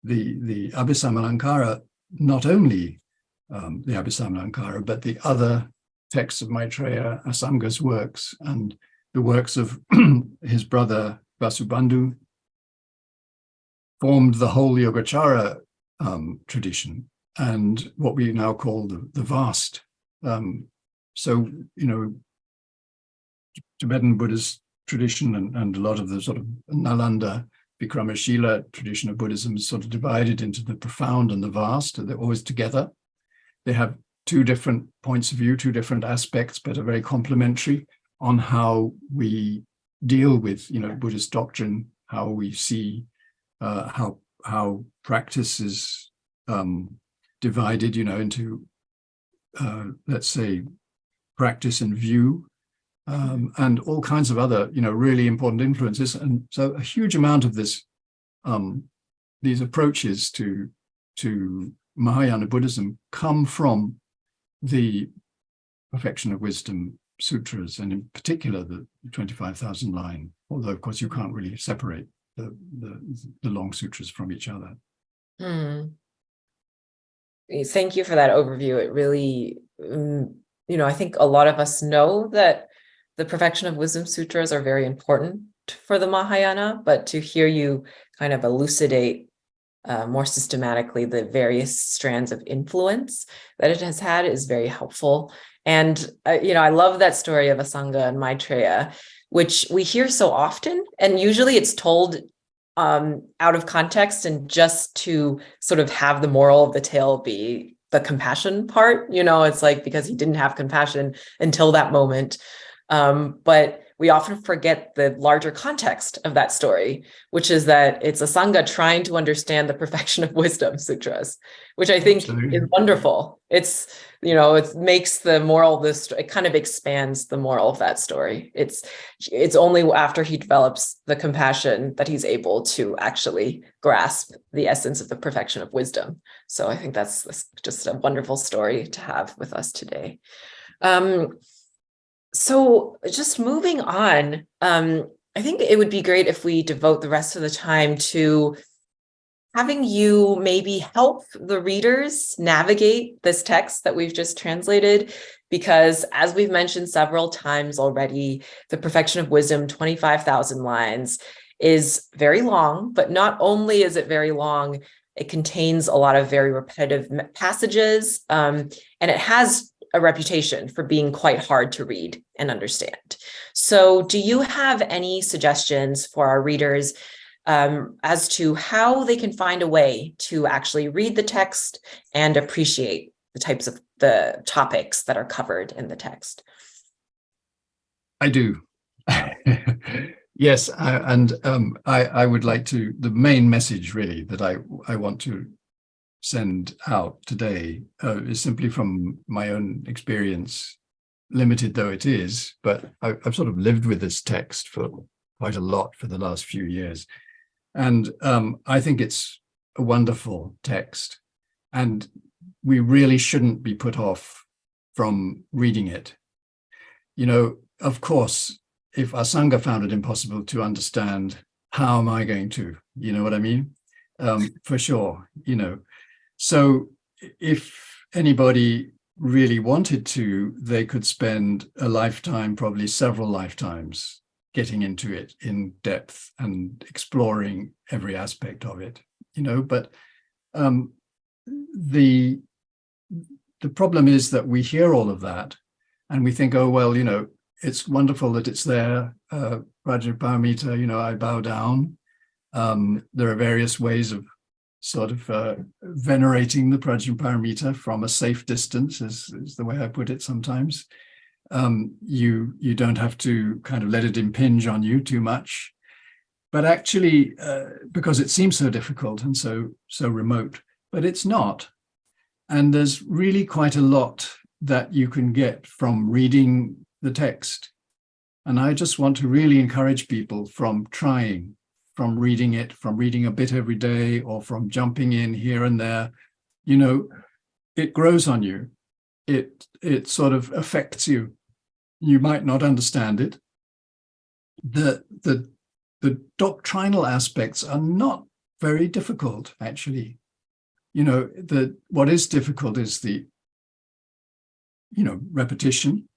Abhisamayalankara, not only the Abhisamayalankara, but the other texts of Maitreya, Asaṅga's works, and the works of his brother Vasubandhu, formed the whole Yogacara tradition, and what we now call the vast. So, Tibetan Buddhist tradition and a lot of the sort of Nalanda, Vikramashila tradition of Buddhism is sort of divided into the profound and the vast. They're always together. They have two different points of view, two different aspects, but are very complementary on how we deal with, Buddhist doctrine, how we see how practice is divided, into, let's say, practice and view, and all kinds of other, really important influences. And so a huge amount of this, these approaches to Mahāyāna Buddhism come from the Perfection of Wisdom sutras, and in particular the 25,000 line, although of course you can't really separate the long sutras from each other. Thank you for that overview. It really, I think a lot of us know that the Perfection of Wisdom sutras are very important for the Mahāyāna, but to hear you kind of elucidate more systematically the various strands of influence that it has had is very helpful. And, I love that story of Asaṅga and Maitreya, which we hear so often, and usually it's told out of context and just to sort of have the moral of the tale be the compassion part. It's like because he didn't have compassion until that moment. But we often forget the larger context of that story, which is that it's Asaṅga trying to understand the Perfection of Wisdom sutras, which I think is wonderful. It's, it makes the moral, it kind of expands the moral of that story. It's only after he develops the compassion that he's able to actually grasp the essence of the Perfection of Wisdom. So I think that's just a wonderful story to have with us today. So just moving on, I think it would be great if we devote the rest of the time to having you maybe help the readers navigate this text that we've just translated, because as we've mentioned several times already, the Perfection of Wisdom, 25,000 lines, is very long, but not only is it very long, it contains a lot of very repetitive passages, and it has a reputation for being quite hard to read and understand. So do you have any suggestions for our readers as to how they can find a way to actually read the text and appreciate the types of the topics that are covered in the text? I do. Yes, I would like to, the main message really that I want to send out today is simply from my own experience, limited though it is, but I've sort of lived with this text for quite a lot for the last few years. And I think it's a wonderful text, and we really shouldn't be put off from reading it. Of course, if Asaṅga found it impossible to understand, how am I going to? You know what I mean? For sure, So if anybody really wanted to, they could spend a lifetime, probably several lifetimes, getting into it in depth and exploring every aspect of it, but the problem is that we hear all of that and we think, oh, well, it's wonderful that it's there. Prajñāpāramitā, I bow down. There are various ways of sort of venerating the Prajñāpāramitā from a safe distance, is the way I put it sometimes. You don't have to kind of let it impinge on you too much. But actually, because it seems so difficult and so remote, but it's not. And there's really quite a lot that you can get from reading the text. And I just want to really encourage people from trying, from reading it, from reading a bit every day, or from jumping in here and there. It grows on you. It sort of affects you. You might not understand it. The doctrinal aspects are not very difficult, actually. What is difficult is the repetition,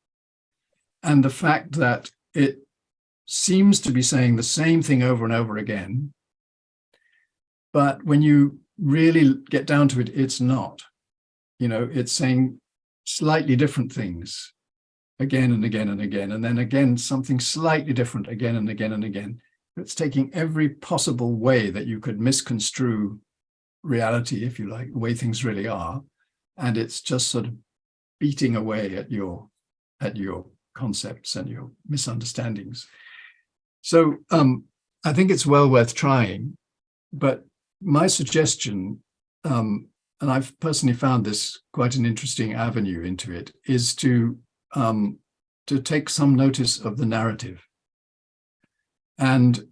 and the fact that it seems to be saying the same thing over and over again. But when you really get down to it, it's not. It's saying slightly different things again and again and again, and then again something slightly different again and again and again. It's taking every possible way that you could misconstrue reality, if you like, the way things really are, and it's just sort of beating away at your concepts and your misunderstandings. So I think it's well worth trying, but my suggestion, and I've personally found this quite an interesting avenue into it, is to take some notice of the narrative. And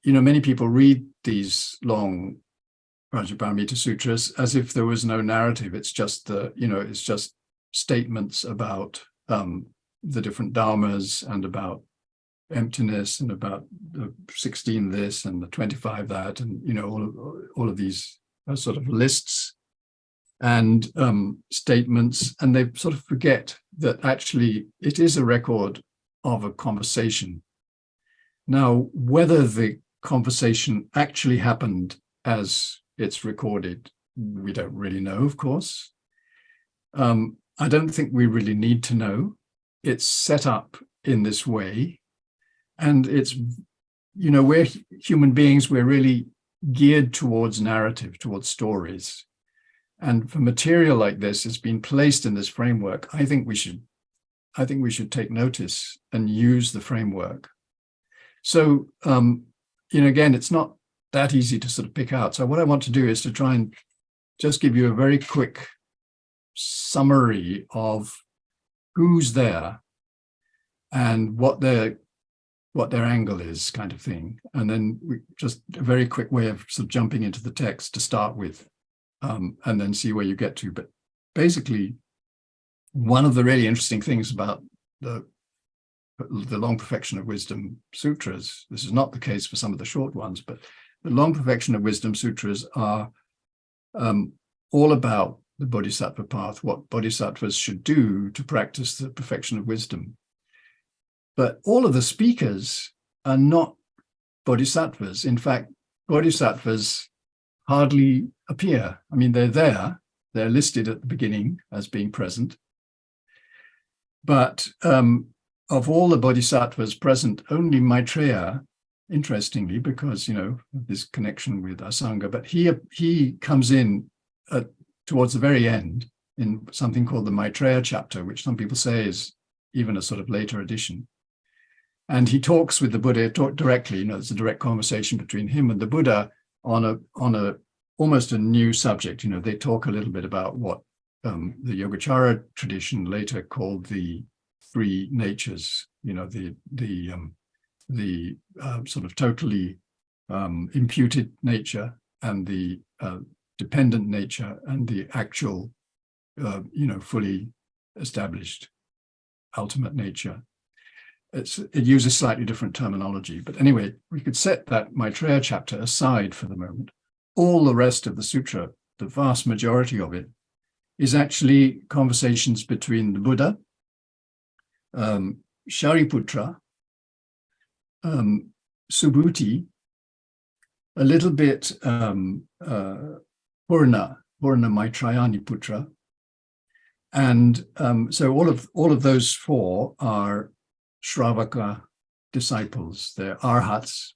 many people read these long Prajñāpāramitā Sutras as if there was no narrative. It's just it's just statements about the different dharmas and about emptiness and about the 16 this and the 25 that, and all of these sort of lists and statements, and they sort of forget that actually it is a record of a conversation. Now, whether the conversation actually happened as it's recorded, we don't really know, of course. I don't think we really need to know. It's set up in this way, and it's, we're human beings, we're really geared towards narrative, towards stories. And for material like this, it's been placed in this framework. I think we should take notice and use the framework. So, again, it's not that easy to sort of pick out. So what I want to do is to try and just give you a very quick summary of who's there and what their angle is, kind of thing. And then just a very quick way of sort of jumping into the text to start with, and then see where you get to. But basically, one of the really interesting things about the Long Perfection of Wisdom Sutras, this is not the case for some of the short ones, but the Long Perfection of Wisdom Sutras are all about the Bodhisattva path, what Bodhisattvas should do to practice the perfection of wisdom. But all of the speakers are not Bodhisattvas. In fact, Bodhisattvas hardly appear. I mean, they're there, they're listed at the beginning as being present. But of all the Bodhisattvas present, only Maitreya, interestingly, because, this connection with Asaṅga, but he comes in towards the very end in something called the Maitreya chapter, which some people say is even a sort of later edition. And he talks with the Buddha directly, it's a direct conversation between him and the Buddha on a almost a new subject. They talk a little bit about what the Yogacara tradition later called the three natures, the sort of totally imputed nature, and the dependent nature, and the actual, fully established ultimate nature. It uses slightly different terminology, but anyway, we could set that Maitreya chapter aside for the moment. All the rest of the sutra, the vast majority of it, is actually conversations between the Buddha, Śāriputra, Subhūti, a little bit Purna Maitrayani-putra, and so all of those four are Shravaka disciples. They're arhats.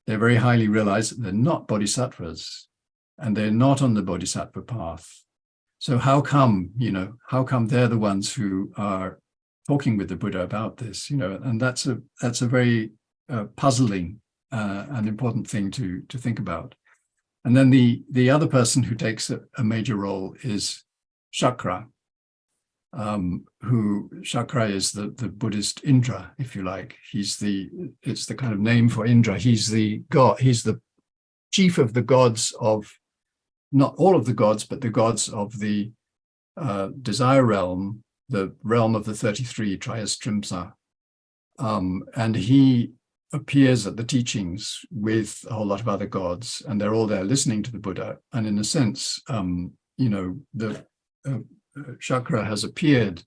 They're very highly realized that they're not bodhisattvas, and they're not on the bodhisattva path. So how come they're the ones who are talking with the Buddha about this? And that's a very puzzling and important thing to think about. And then the other person who takes a major role is Shakra, who Shakra is the Buddhist Indra, if you like. It's the kind of name for Indra. He's the god. He's the chief of the gods of, not all of the gods, but the gods of the desire realm, the realm of the 33 Trayastrimsa. And he appears at the teachings with a whole lot of other gods, and they're all there listening to the Buddha. And in a sense, the Shakra has appeared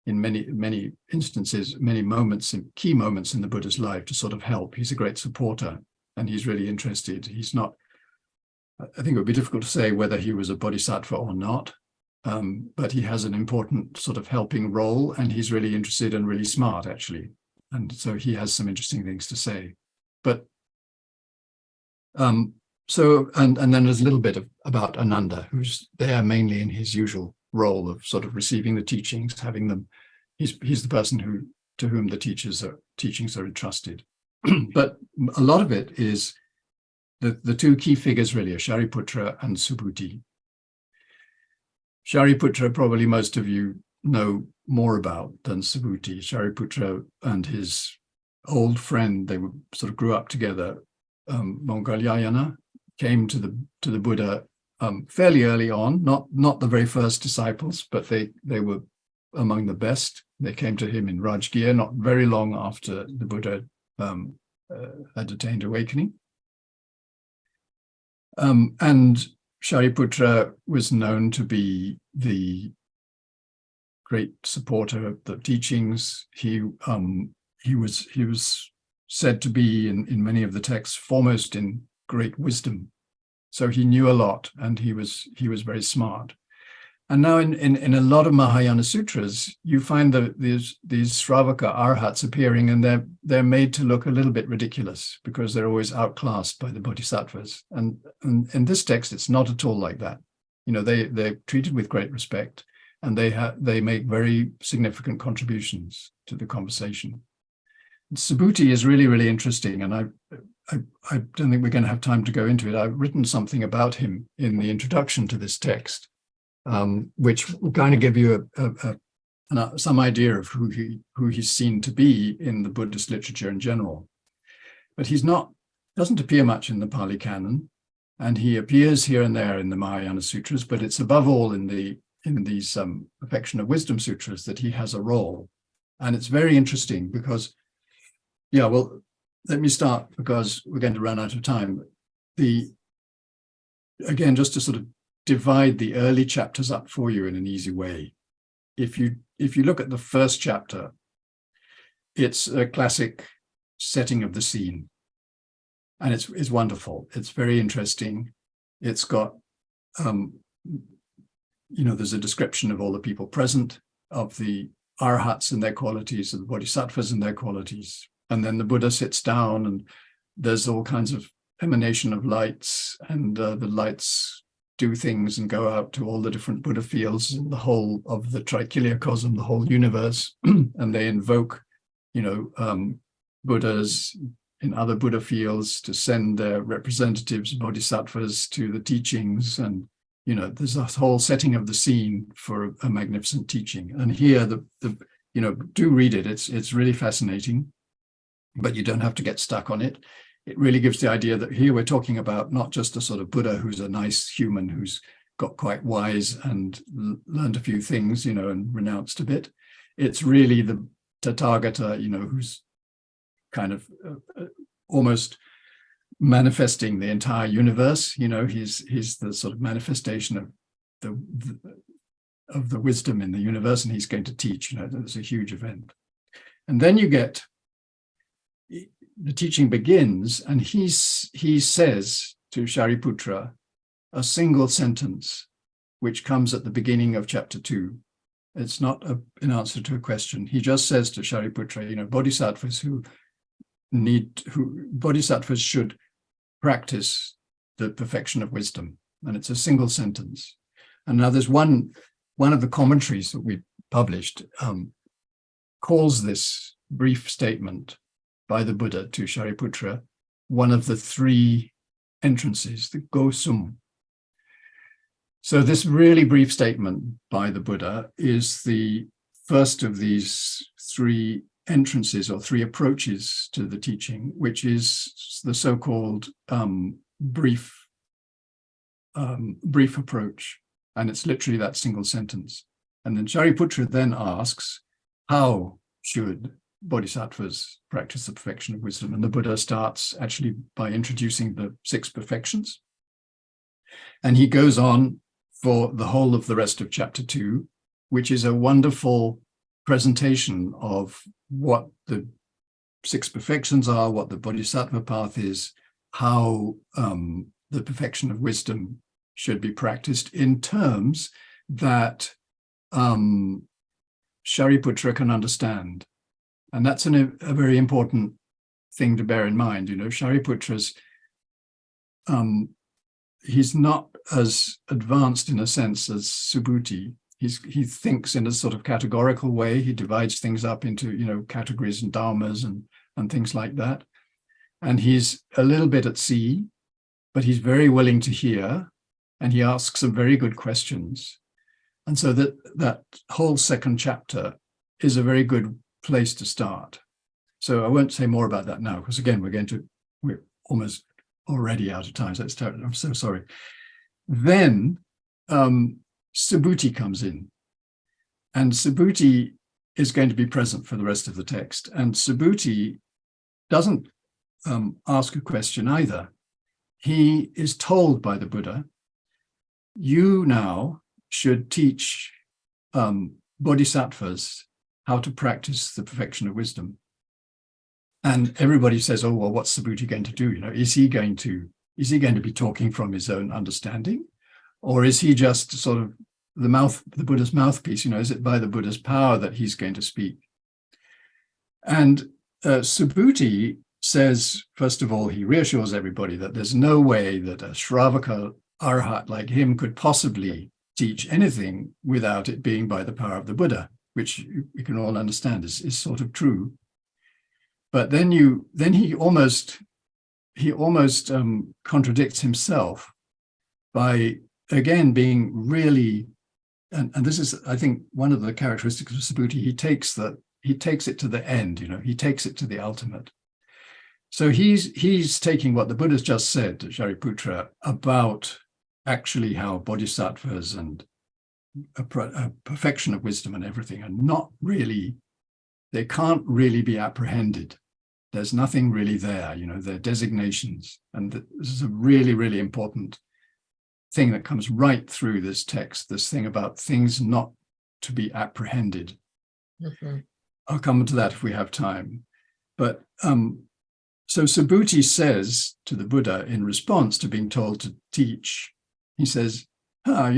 in many instances, many moments, key moments in the Buddha's life to sort of help. He's a great supporter, and he's really interested. He's not, I think it would be difficult to say whether he was a bodhisattva or not, but he has an important sort of helping role, and he's really interested and really smart, actually. And so he has some interesting things to say. But and then there's a little bit about Ananda, who's there mainly in his usual role of sort of receiving the teachings, having them. He's the person to whom the teachings are entrusted. But a lot of it is the two key figures really are Śāriputra and Subhūti. Śāriputra, probably most of you know more about than Subhūti. Śāriputra and his old friend, they sort of grew up together. Mahāyāna came to the Buddha fairly early on, not the very first disciples, but they were among the best. They came to him in Rajgir, not very long after the Buddha had attained awakening. And Śāriputra was known to be the great supporter of the teachings. He was said to be in many of the texts foremost in great wisdom. So he knew a lot, and he was very smart. And now in a lot of Mahāyāna sutras, you find these Sravaka arhats appearing, and they're made to look a little bit ridiculous because they're always outclassed by the bodhisattvas. And in this text, it's not at all like that. You know, they're treated with great respect, and they make very significant contributions to the conversation. Subhūti is really, really interesting, and I don't think we're going to have time to go into it. I've written something about him in the introduction to this text, which will kind of give you some idea of who he's seen to be in the Buddhist literature in general. But doesn't appear much in the Pali Canon, and he appears here and there in the Mahāyāna sutras, but it's above all in these Perfection of Wisdom sutras that he has a role. And it's very interesting because, yeah, well, let me start because we're going to run out of time. Again, just to sort of divide the early chapters up for you in an easy way. If you look at the first chapter, it's a classic setting of the scene, and it's wonderful. It's very interesting. It's got, there's a description of all the people present, of the arhats and their qualities, of the bodhisattvas and their qualities. And then the Buddha sits down, and there's all kinds of emanation of lights, and the lights do things and go out to all the different Buddha fields in the whole of the Trichiliacosm, the whole universe, and they invoke, Buddhas in other Buddha fields to send their representatives, bodhisattvas, to the teachings. And, there's a whole setting of the scene for a magnificent teaching. And here, do read it. It's really fascinating, but you don't have to get stuck on it. It really gives the idea that here we're talking about not just a sort of Buddha who's a nice human who's got quite wise and learned a few things, and renounced a bit. It's really the Tathagata, who's kind of almost manifesting the entire universe. He's the sort of manifestation of the wisdom in the universe, and he's going to teach. It's a huge event. And then you get the teaching begins, and he says to Śāriputra a single sentence, which comes at the beginning of chapter 2. It's not an answer to a question. He just says to Śāriputra, bodhisattvas should practice the perfection of wisdom, and it's a single sentence. And now there's one of the commentaries that we published calls this brief statement by the Buddha to Śāriputra one of the three entrances, the Gosum. So this really brief statement by the Buddha is the first of these three entrances or three approaches to the teaching, which is the so-called brief approach. And it's literally that single sentence. And then Śāriputra then asks, how should bodhisattvas practice the perfection of wisdom? And the Buddha starts actually by introducing the 6 perfections. And he goes on for the whole of the rest of chapter 2, which is a wonderful presentation of what the 6 perfections are, what the bodhisattva path is, how the perfection of wisdom should be practiced in terms that Śāriputra can understand. And that's a very important thing to bear in mind. Śāriputra's, he's not as advanced in a sense as Subhūti. He thinks in a sort of categorical way. He divides things up into, categories and dharmas and things like that. And he's a little bit at sea, but he's very willing to hear, and he asks some very good questions. And so that whole second chapter is a very good place to start. So I won't say more about that now, because again, we're almost already out of time. So I'm so sorry. Then Subhūti comes in, and Subhūti is going to be present for the rest of the text. And Subhūti doesn't ask a question either. He is told by the Buddha, you now should teach bodhisattvas how to practice the perfection of wisdom. And everybody says, oh, well, what's Subhūti going to do? Is he going to be talking from his own understanding? Or is he just sort of the Buddha's mouthpiece? Is it by the Buddha's power that he's going to speak? And Subhūti says, first of all, he reassures everybody that there's no way that a Shravaka Arhat like him could possibly teach anything without it being by the power of the Buddha, which we can all understand is sort of true. But then he almost contradicts himself by again being really, and this is, I think, one of the characteristics of Subhūti. He takes it to the end. He takes it to the ultimate. So he's taking what the Buddha's just said to Śāriputra about actually how bodhisattvas and a perfection of wisdom and everything are not really, they can't really be apprehended. There's nothing really there, they're designations. And this is a really, really important thing that comes right through this text, this thing about things not to be apprehended. Mm-hmm. I'll come to that if we have time. But so Subhūti says to the Buddha in response to being told to teach, he says, I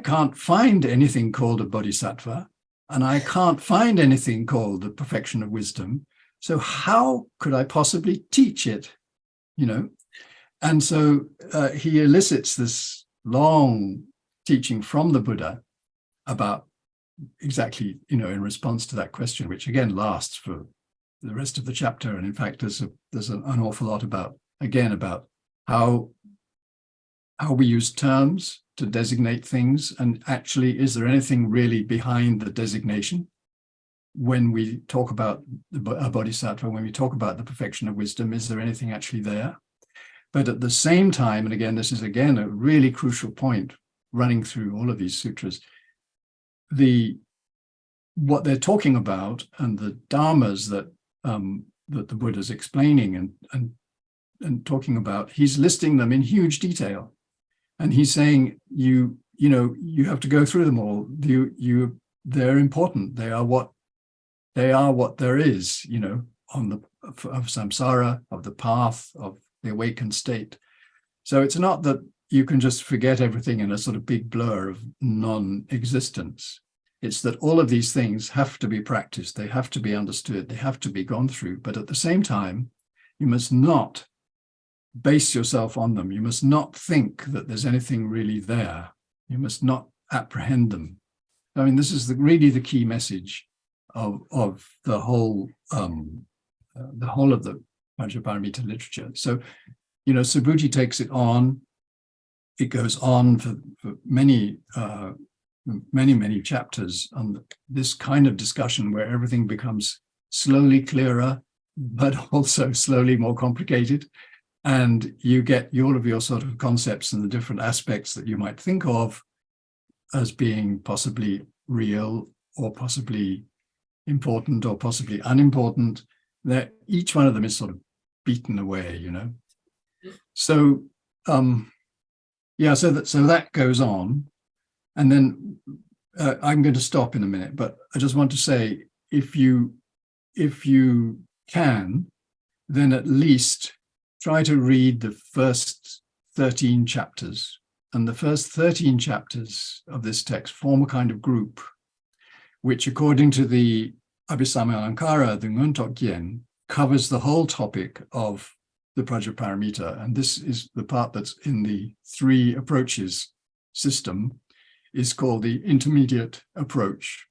can't find anything called a bodhisattva, and I can't find anything called the perfection of wisdom. So how could I possibly teach it? And so he elicits this long teaching from the Buddha about exactly, in response to that question, which again lasts for the rest of the chapter. And in fact, there's an awful lot about how we use terms to designate things, and actually, is there anything really behind the designation when we talk about a bodhisattva, when we talk about the perfection of wisdom? Is there anything actually there? But at the same time, and again, this is again a really crucial point running through all of these sutras, what they're talking about and the dharmas that the Buddha's explaining and talking about, he's listing them in huge detail. And he's saying, you have to go through them all. They're important. They are what there is, of samsara, of the path, of the awakened state. So it's not that you can just forget everything in a sort of big blur of non-existence. It's that all of these things have to be practiced. They have to be understood. They have to be gone through. But at the same time, you must not base yourself on them. You must not think that there's anything really there. You must not apprehend them. I mean, this is really the key message of the whole of the Prajñāpāramitā literature. So, Subhūti takes it on. It goes on for many, many chapters on this kind of discussion where everything becomes slowly clearer, but also slowly more complicated. And you get all of your sort of concepts and the different aspects that you might think of as being possibly real or possibly important or possibly unimportant, that each one of them is sort of beaten away, So, so that goes on. And then I'm going to stop in a minute, but I just want to say, if you can, then at least try to read the first 13 chapters. And the first 13 chapters of this text form a kind of group, which according to the Abhisamma-alankara, the Ngöntokgyen, covers the whole topic of the Prajñāpāramitā. And this is the part that's in the three approaches system is called the intermediate approach.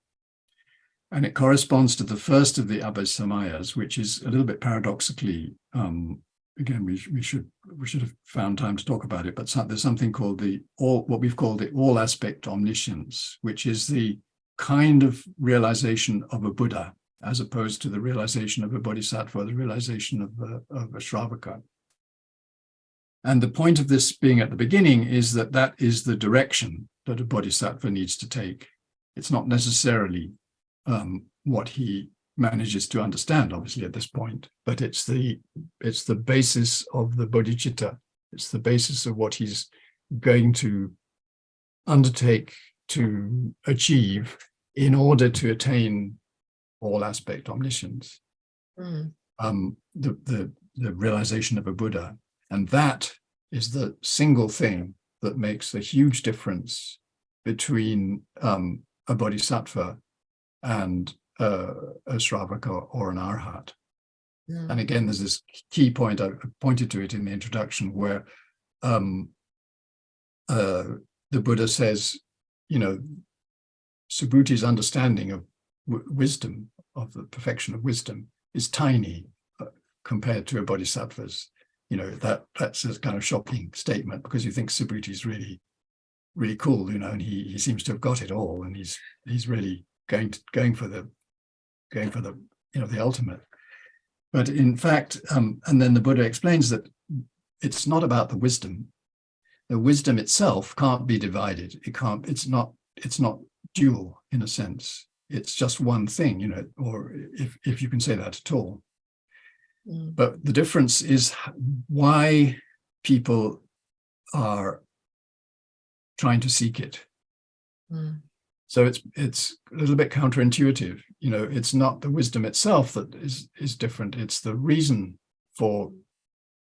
And it corresponds to the first of the Abhisamayas, which is a little bit paradoxically, again, we should have found time to talk about it, but there's something called what we've called the all-aspect omniscience, which is the kind of realization of a Buddha, as opposed to the realization of a bodhisattva, the realization of a Shravaka. And the point of this being at the beginning is that is the direction that a bodhisattva needs to take. It's not necessarily what he manages to understand, obviously, at this point, but it's the basis of the bodhicitta. It's the basis of what he's going to undertake to achieve in order to attain all aspect omniscience, the realization of a Buddha. And that is the single thing that makes a huge difference between a bodhisattva and a Shravaka or an Arhat. And again, there's this key point, I pointed to it in the introduction, where the Buddha says, Subhūti's understanding of wisdom, of the perfection of wisdom, is tiny compared to a bodhisattva's. That's a kind of shocking statement, because you think Subhūti's really, really cool, and he seems to have got it all, and he's really going for the the ultimate. But in fact, and then the Buddha explains that it's not about the wisdom. The wisdom itself can't be divided. It's not dual in a sense. It's just one thing, or if you can say that at all. But the difference is why people are trying to seek it. So it's a little bit counterintuitive. It's not the wisdom itself that is different. It's the reason for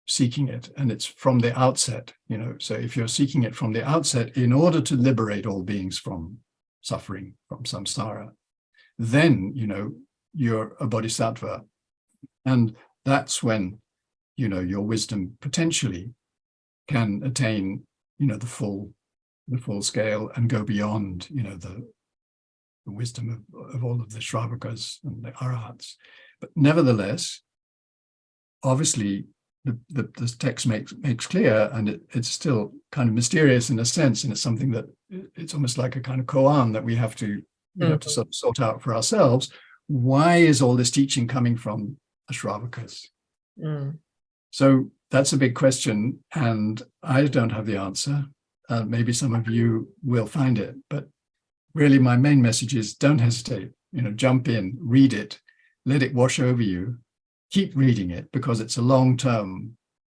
seeking it, and it's from the outset. So if you're seeking it from the outset in order to liberate all beings from suffering, from samsara, then you're a bodhisattva, and that's when your wisdom potentially can attain the full scale and go beyond the wisdom of all of the Shravakas and the Arhats. But nevertheless, obviously the text makes clear, and it's still kind of mysterious in a sense, and it's something that it's almost like a kind of koan that we have to have to sort out for ourselves. Why is all this teaching coming from the Shravakas? So that's a big question, and I don't have the answer. Maybe some of you will find it, but really my main message is don't hesitate. Jump in, read it, let it wash over you. Keep reading it, because it's a long-term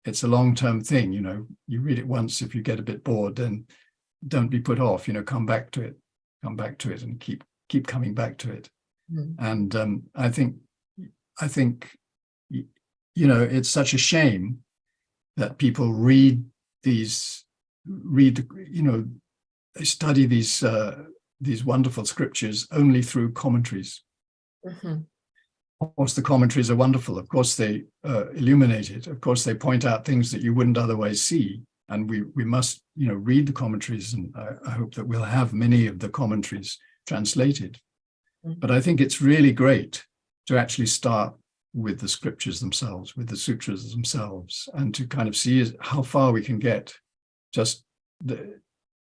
thing. You read it once. If you get a bit bored, then don't be put off. Come back to it, and keep coming back to it. And I think it's such a shame that people they study these wonderful scriptures only through commentaries. Of course, the commentaries are wonderful. Of course, they illuminate it. Of course, they point out things that you wouldn't otherwise see. And we must, read the commentaries. And I hope that we'll have many of the commentaries translated. But I think it's really great to actually start with the scriptures themselves, with the sutras themselves, and to kind of see how far we can get. They're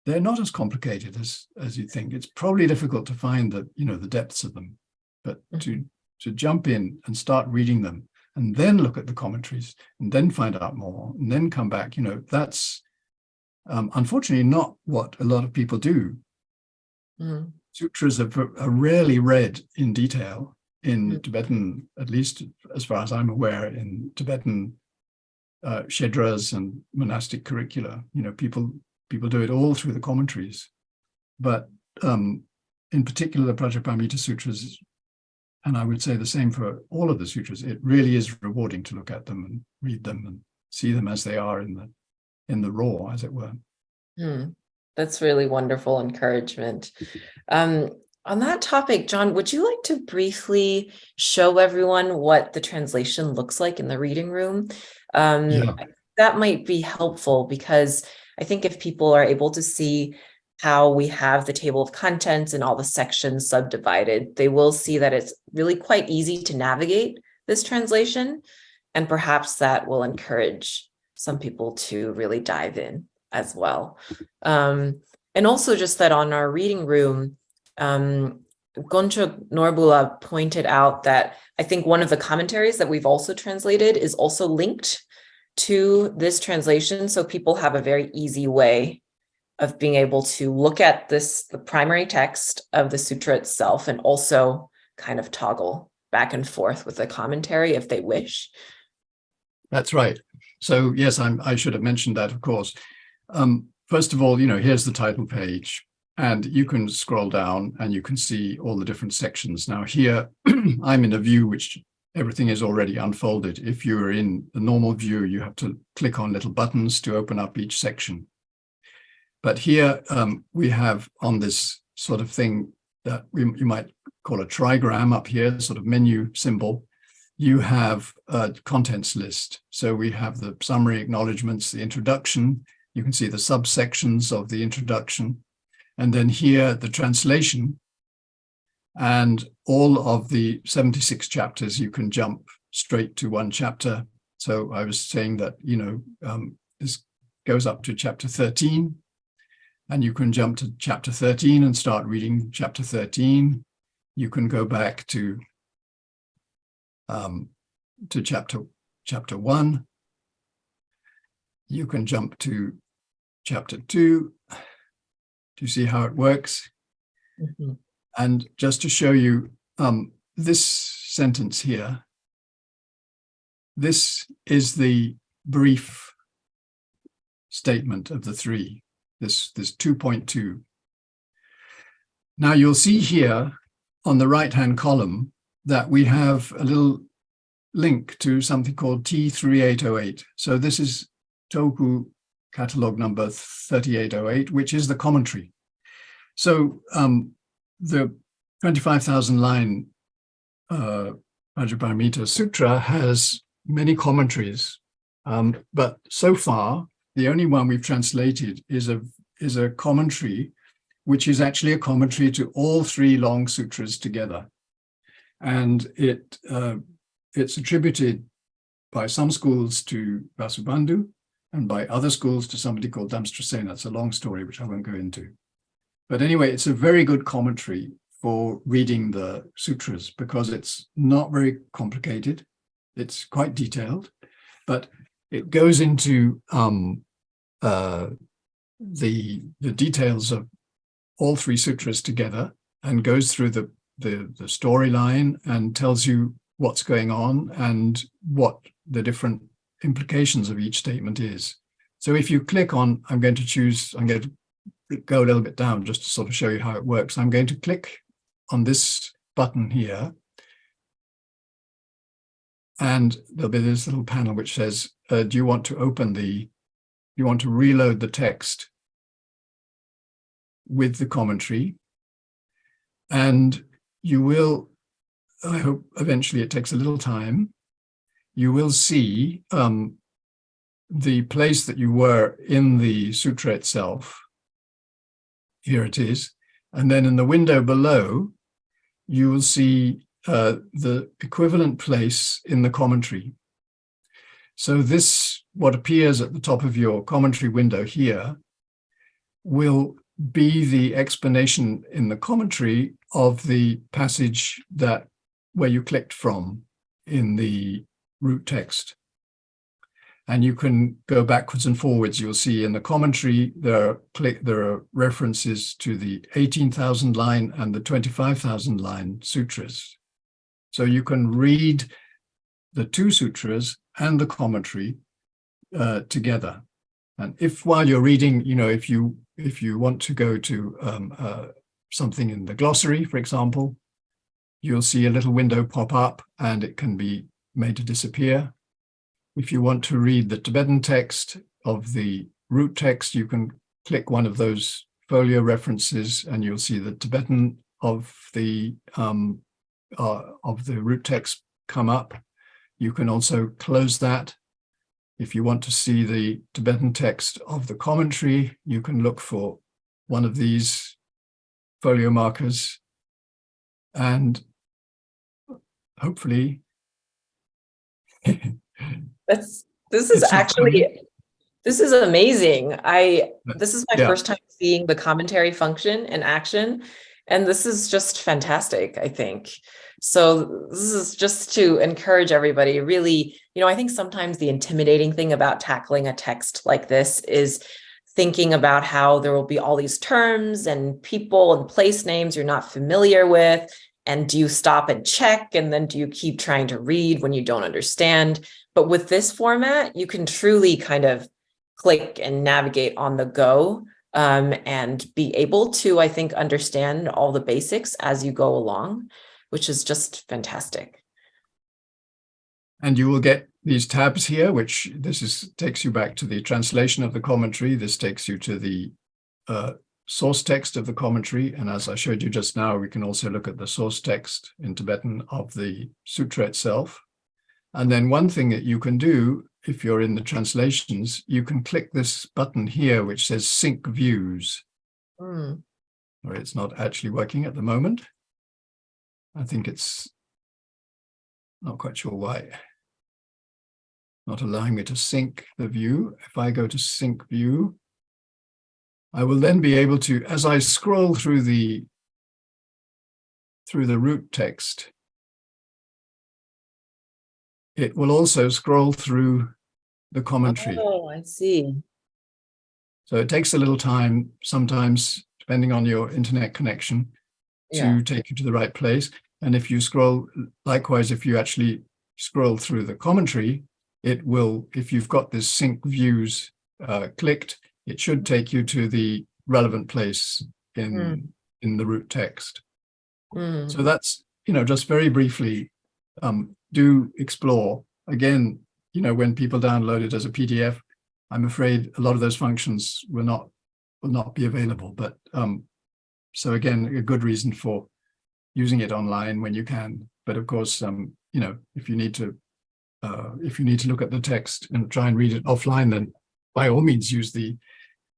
not as complicated as you think. It's probably difficult to find the depths of them, but to jump in and start reading them, and then look at the commentaries, and then find out more, and then come back. That's unfortunately not what a lot of people do. Sutras are rarely read in detail in Tibetan, at least as far as I'm aware, in Tibetan shedras and monastic curricula. People do it all through the commentaries, but in particular the Prajñāpāramitā Sutras, and I would say the same for all of the sutras, it really is rewarding to look at them and read them and see them as they are in the raw, as it were. That's really wonderful encouragement. On that topic, John, would you like to briefly show everyone what the translation looks like in the reading room? That might be helpful, because I think if people are able to see how we have the table of contents and all the sections subdivided, they will see that it's really quite easy to navigate this translation. And perhaps that will encourage some people to really dive in as well. And also just that on our reading room, Goncho Norbula pointed out that I think one of the commentaries that we've also translated is also linked to this translation. So people have a very easy way of being able to look at this, the primary text of the sutra itself, and also kind of toggle back and forth with the commentary if they wish. That's right. So yes, I should have mentioned that, of course. First of all, here's the title page, and you can scroll down and you can see all the different sections. Now here, I'm in a view which everything is already unfolded. If you're in the normal view, you have to click on little buttons to open up each section. But here we have on this sort of thing that you might call a trigram up here, sort of menu symbol, you have a contents list. So we have the summary, acknowledgements, the introduction. You can see the subsections of the introduction. And then here, the translation. And all of the 76 chapters, you can jump straight to one chapter. So I was saying that, this goes up to chapter 13. And you can jump to chapter 13 and start reading chapter 13. You can go back to chapter 1. You can jump to chapter 2 to see how it works. Mm-hmm. And just to show you this sentence here, this is the brief statement of the three, this 2.2. Now you'll see here on the right-hand column that we have a little link to something called T3808. So this is Toku catalog number 3808, which is the commentary. So the 25,000 line Prajñāpāramitā Sūtra has many commentaries, but so far the only one we've translated is a commentary, which is actually a commentary to all three long sutras together. And it's attributed by some schools to Vasubandhu and by other schools to somebody called Dhammastrasena. It's a long story, which I won't go into. But anyway, it's a very good commentary for reading the sutras because it's not very complicated. It's quite detailed, but it goes into the details of all three sutras together and goes through the storyline and tells you what's going on and what the different implications of each statement is. So if you click on, I'm going to go a little bit down just to sort of show you how it works. I'm going to click on this button here, and there'll be this little panel which says, do you want to reload the text with the commentary? And you will, I hope eventually, it takes a little time, you will see the place that you were in the sutra itself. Here it is. And then in the window below, you will see the equivalent place in the commentary. So this, what appears at the top of your commentary window here, will be the explanation in the commentary of the passage where you clicked from in the root text. And you can go backwards and forwards. You'll see in the commentary there are references to the 18,000 line and the 25,000 line sutras. So you can read the two sutras and the commentary together. And if while you're reading, if you want to go to something in the glossary, for example, you'll see a little window pop up and it can be made to disappear. If you want to read the Tibetan text of the root text, you can click one of those folio references and you'll see the Tibetan of the root text come up. You can also close that. If you want to see the Tibetan text of the commentary, you can look for one of these folio markers, and hopefully This is it's not actually, this is amazing. This is my yeah. first time seeing the commentary function in action, and this is just fantastic, I think. So this is just to encourage everybody, really, I think sometimes the intimidating thing about tackling a text like this is thinking about how there will be all these terms and people and place names you're not familiar with. And do you stop and check? And then do you keep trying to read when you don't understand? But with this format, you can truly kind of click and navigate on the go, and be able to, I think, understand all the basics as you go along, which is just fantastic. And you will get these tabs here, which takes you back to the translation of the commentary. This takes you to the source text of the commentary. And as I showed you just now, we can also look at the source text in Tibetan of the sutra itself. And then one thing that you can do, if you're in the translations, you can click this button here, which says Sync Views. Or it's not actually working at the moment. I think it's not quite sure why. Not allowing me to sync the view. If I go to sync view, I will then be able to, as I scroll through the root text, it will also scroll through the commentary. Oh, I see. So it takes a little time, sometimes, depending on your internet connection, to take you to the right place. And if you scroll, likewise, if you actually scroll through the commentary, it will, if you've got this sync views clicked, it should take you to the relevant place in the root text. So that's, just very briefly, do explore. Again, when people download it as a PDF, I'm afraid a lot of those functions will not be available. But so again, a good reason for using it online when you can. But of course, if you need to look at the text and try and read it offline, then by all means use the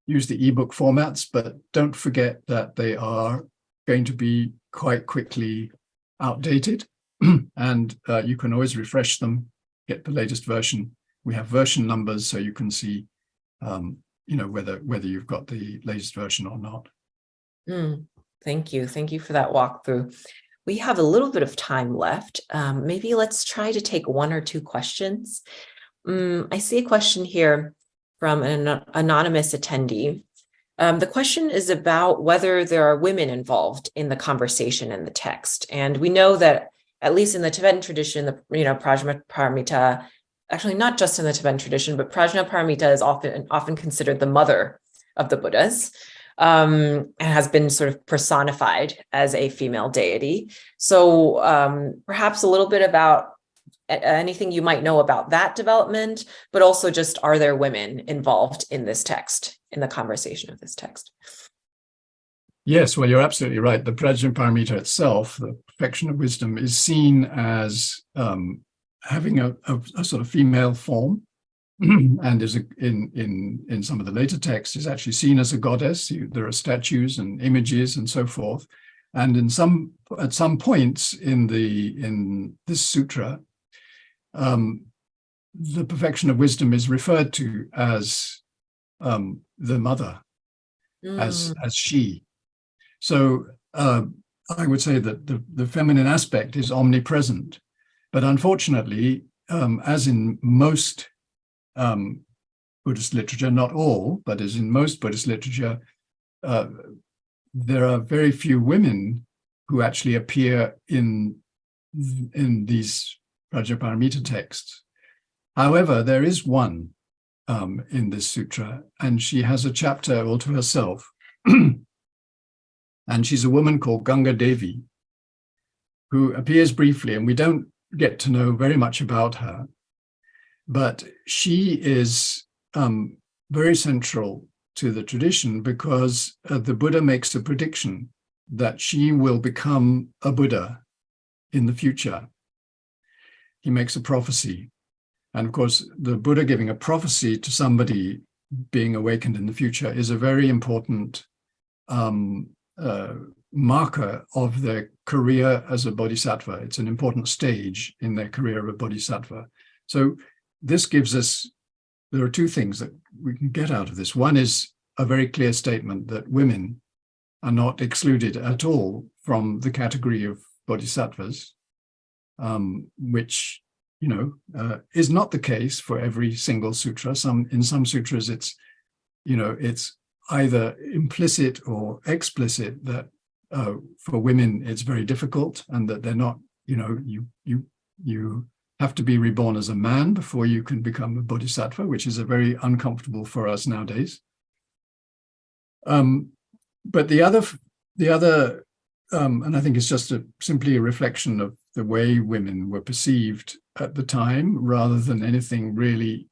ebook formats, but don't forget that they are going to be quite quickly outdated, and you can always refresh them, get the latest version. We have version numbers, so you can see, whether you've got the latest version or not. Thank you for that walkthrough. We have a little bit of time left. Maybe let's try to take one or two questions. I see a question here from an anonymous attendee. The question is about whether there are women involved in the conversation in the text. And we know that, at least in the Tibetan tradition, Prajñāpāramitā, actually not just in the Tibetan tradition, but Prajñāpāramitā is often considered the mother of the Buddhas, and has been sort of personified as a female deity. So perhaps a little bit about anything you might know about that development, but also just, are there women involved in this text, in the conversation of this text? Yes, well, you're absolutely right. The Prajñāpāramitā itself, the perfection of wisdom, is seen as having a sort of female form, and is in some of the later texts is actually seen as a goddess. There are statues and images and so forth. And at some points in this sutra, the perfection of wisdom is referred to as the mother, as she. So I would say that the feminine aspect is omnipresent, but unfortunately, as in most Buddhist literature, not all, but as in most Buddhist literature, there are very few women who actually appear in these Prajñāpāramitā texts. However, there is one in this sutra, and she has a chapter all to herself. And she's a woman called Ganga Devi, who appears briefly, and we don't get to know very much about her. But she is very central to the tradition because the Buddha makes a prediction that she will become a Buddha in the future. He makes a prophecy. And of course, the Buddha giving a prophecy to somebody being awakened in the future is a very important marker of their career as a bodhisattva. It's an important stage in their career of a bodhisattva. So this gives us, there are two things that we can get out of this. One is a very clear statement that women are not excluded at all from the category of bodhisattvas, which, is not the case for every single sutra. In some sutras, it's either implicit or explicit that for women it's very difficult, and that they're not, you have to be reborn as a man before you can become a bodhisattva, which is a very uncomfortable for us nowadays. But the other, and I think it's just simply a reflection of the way women were perceived at the time, rather than anything really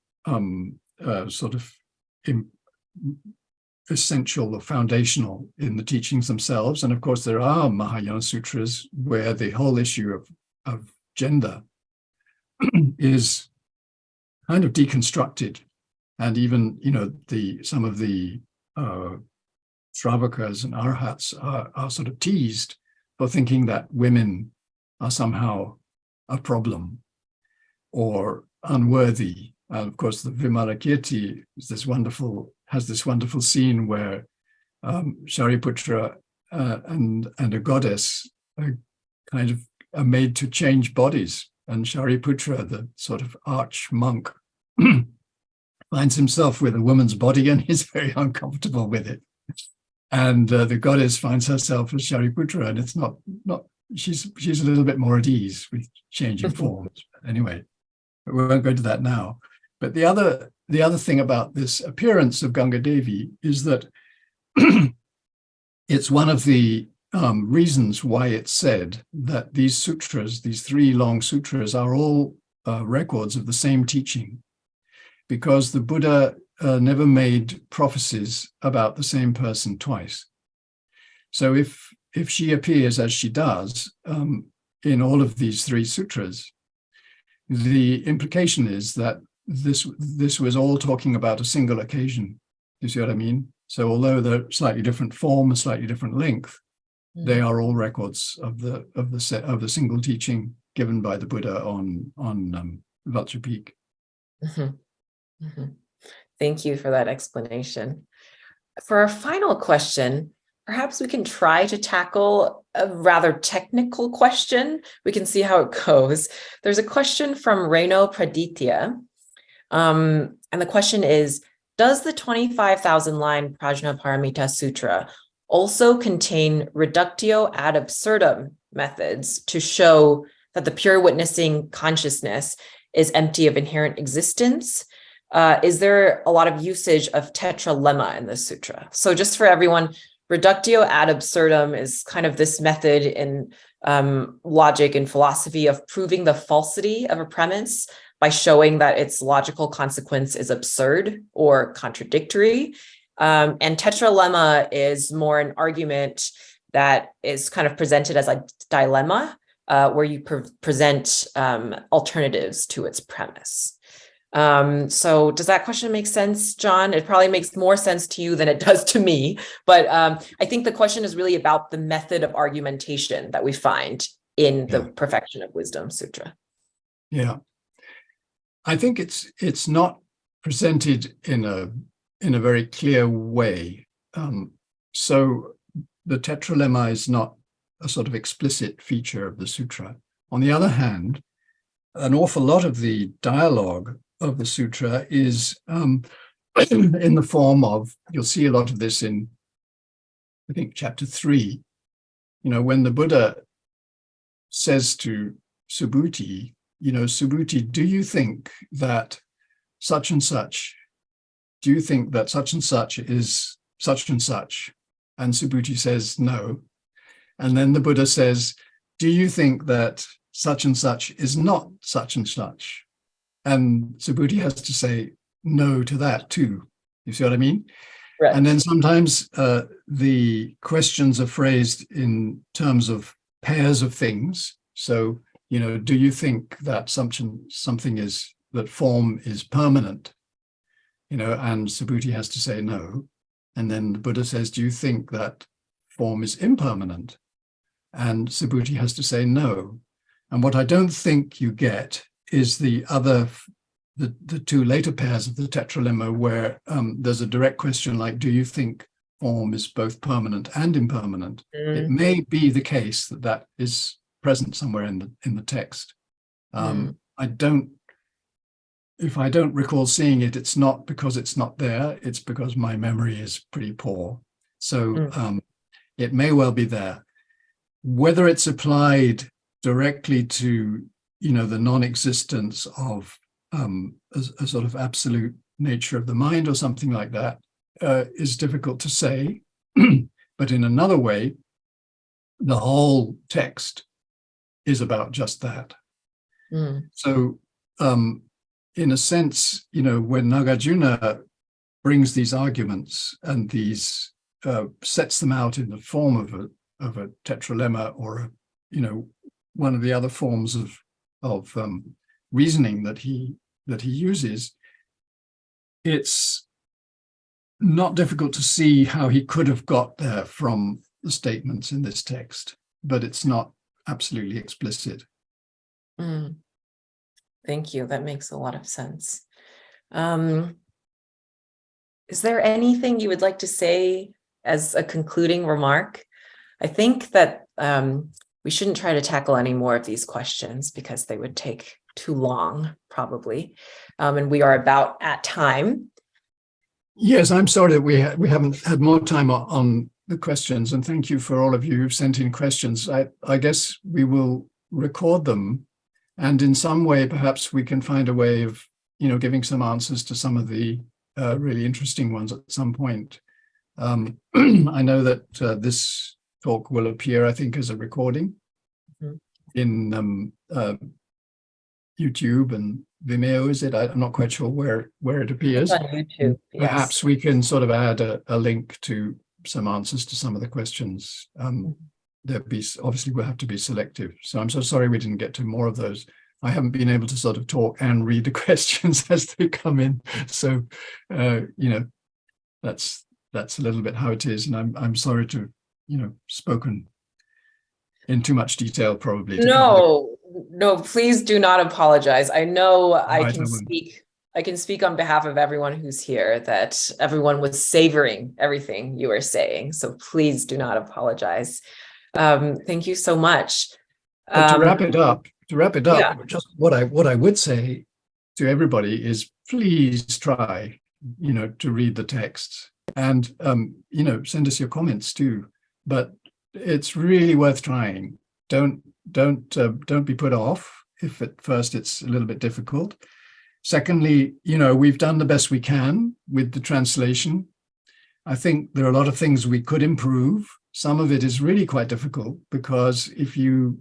essential or foundational in the teachings themselves. And of course, there are Mahāyāna sutras where the whole issue of gender is kind of deconstructed, and even some of the Shravakas and Arhats are sort of teased for thinking that women are somehow a problem or unworthy. And of course, the Vimalakirti has this wonderful scene where Śāriputra and a goddess are made to change bodies, and Śāriputra, the sort of arch monk, finds himself with a woman's body and is very uncomfortable with it. And the goddess finds herself as Śāriputra, and it's not she's a little bit more at ease with changing forms. Anyway, but we won't go into that now. But the other thing about this appearance of Ganga Devi is that it's one of the reasons why it's said that these sutras, these 3 long sutras, are all records of the same teaching, because the Buddha never made prophecies about the same person twice. So if she appears as she does in all of these 3 sutras, the implication is that this was all talking about a single occasion. You see what I mean? So although they're slightly different form, a slightly different length, they are all records of the single teaching given by the Buddha on Vulture Peak. Mm-hmm. Mm-hmm. Thank you for that explanation. For our final question, perhaps we can try to tackle a rather technical question. We can see how it goes. There's a question from Reno Praditya. And the question is, does the 25,000 line Prajñāpāramitā Sūtra also contain reductio ad absurdum methods to show that the pure witnessing consciousness is empty of inherent existence? Is there a lot of usage of tetralemma in this sutra? So just for everyone, reductio ad absurdum is kind of this method in logic and philosophy of proving the falsity of a premise by showing that its logical consequence is absurd or contradictory. And tetralemma is more an argument that is kind of presented as a dilemma, where you present alternatives to its premise. So does that question make sense, John? It probably makes more sense to you than it does to me, but I think the question is really about the method of argumentation that we find in the Perfection of Wisdom Sutra. Yeah, I think it's not presented in a very clear way. So the tetralemma is not a sort of explicit feature of the sutra. On the other hand, an awful lot of the dialogue of the sutra is in the form of, you'll see a lot of this in, I think, chapter 3, when the Buddha says to Subhūti, Subhūti, do you think that such and such, is such and such? And Subhūti says, no. And then the Buddha says, do you think that such and such is not such and such? And Subhūti has to say no to that too. You see what I mean? Right. And then sometimes the questions are phrased in terms of pairs of things. So, do you think that something is, that form is permanent? And Subhūti has to say no. And then the Buddha says, do you think that form is impermanent? And Subhūti has to say no. And what I don't think you get is the two later pairs of the Tetralemma, where there's a direct question like, do you think form is both permanent and impermanent? It may be the case that that is present somewhere in the text. If I don't recall seeing it, it's not because it's not there, it's because my memory is pretty poor. So it may well be there. Whether it's applied directly to, the non-existence of a sort of absolute nature of the mind or something like that is difficult to say. But in another way, the whole text is about just that. So in a sense, when Nagarjuna brings these arguments and these sets them out in the form of a tetralemma or one of the other forms of reasoning that he uses, it's not difficult to see how he could have got there from the statements in this text, but it's not absolutely explicit. Thank you. That makes a lot of sense. Is there anything you would like to say as a concluding remark? I think that we shouldn't try to tackle any more of these questions because they would take too long, probably. And we are about at time. Yes, I'm sorry that we haven't had more time on the questions, and thank you for all of you who've sent in questions. I guess we will record them, and in some way, perhaps we can find a way of, giving some answers to some of the really interesting ones at some point. I know that this talk will appear, I think, as a recording in YouTube and Vimeo, is it? I'm not quite sure where it appears. It's on YouTube, yes. Perhaps we can sort of add a link to some answers to some of the questions. Obviously we'll have to be selective. So I'm so sorry we didn't get to more of those. I haven't been able to sort of talk and read the questions as they come in. So, that's a little bit how it is. And I'm sorry to, spoken in too much detail, probably. No, please do not apologize. I know I can speak on behalf of everyone who's here that everyone was savoring everything you were saying. So please do not apologize. Thank you so much. But to wrap it up, yeah. just what I would say to everybody is please try, to read the texts and, send us your comments too. But it's really worth trying. Don't be put off if at first it's a little bit difficult. Secondly, we've done the best we can with the translation. I think there are a lot of things we could improve. Some of it is really quite difficult because if you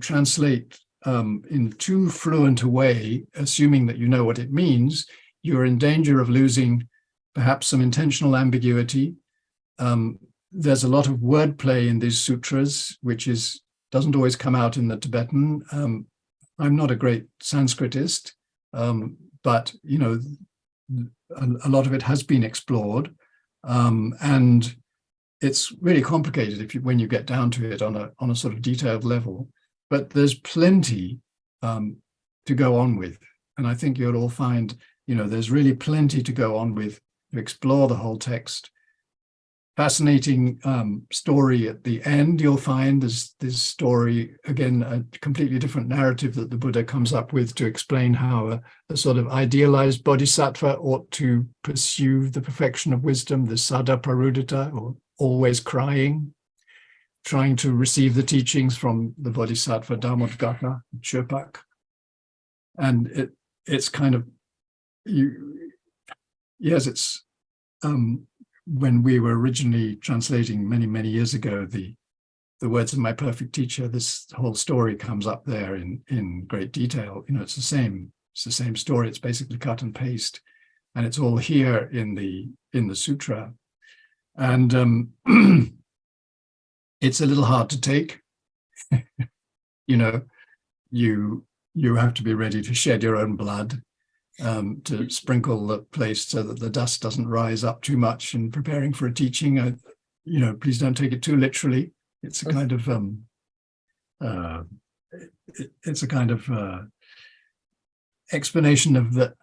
translate in too fluent a way, assuming that you know what it means, you're in danger of losing perhaps some intentional ambiguity. There's a lot of wordplay in these sutras, which doesn't always come out in the Tibetan. I'm not a great Sanskritist, but a lot of it has been explored, and it's really complicated when you get down to it on a sort of detailed level. But there's plenty to go on with, and I think you'll all find there's really plenty to go on with to explore the whole text. Fascinating story at the end. You'll find there's this story, again, a completely different narrative that the Buddha comes up with to explain how a sort of idealized bodhisattva ought to pursue the perfection of wisdom, the sada parudita, or always crying, trying to receive the teachings from the bodhisattva Dharmodgata, Chöpak. And it's kind of, it's when we were originally translating many years ago, the words of my perfect teacher, this whole story comes up there in great detail. It's the same story. It's basically cut and paste, and it's all here in the sutra. And it's a little hard to take. You have to be ready to shed your own blood to sprinkle the place so that the dust doesn't rise up too much in preparing for a teaching. Please don't take it too literally. It's a kind of explanation of the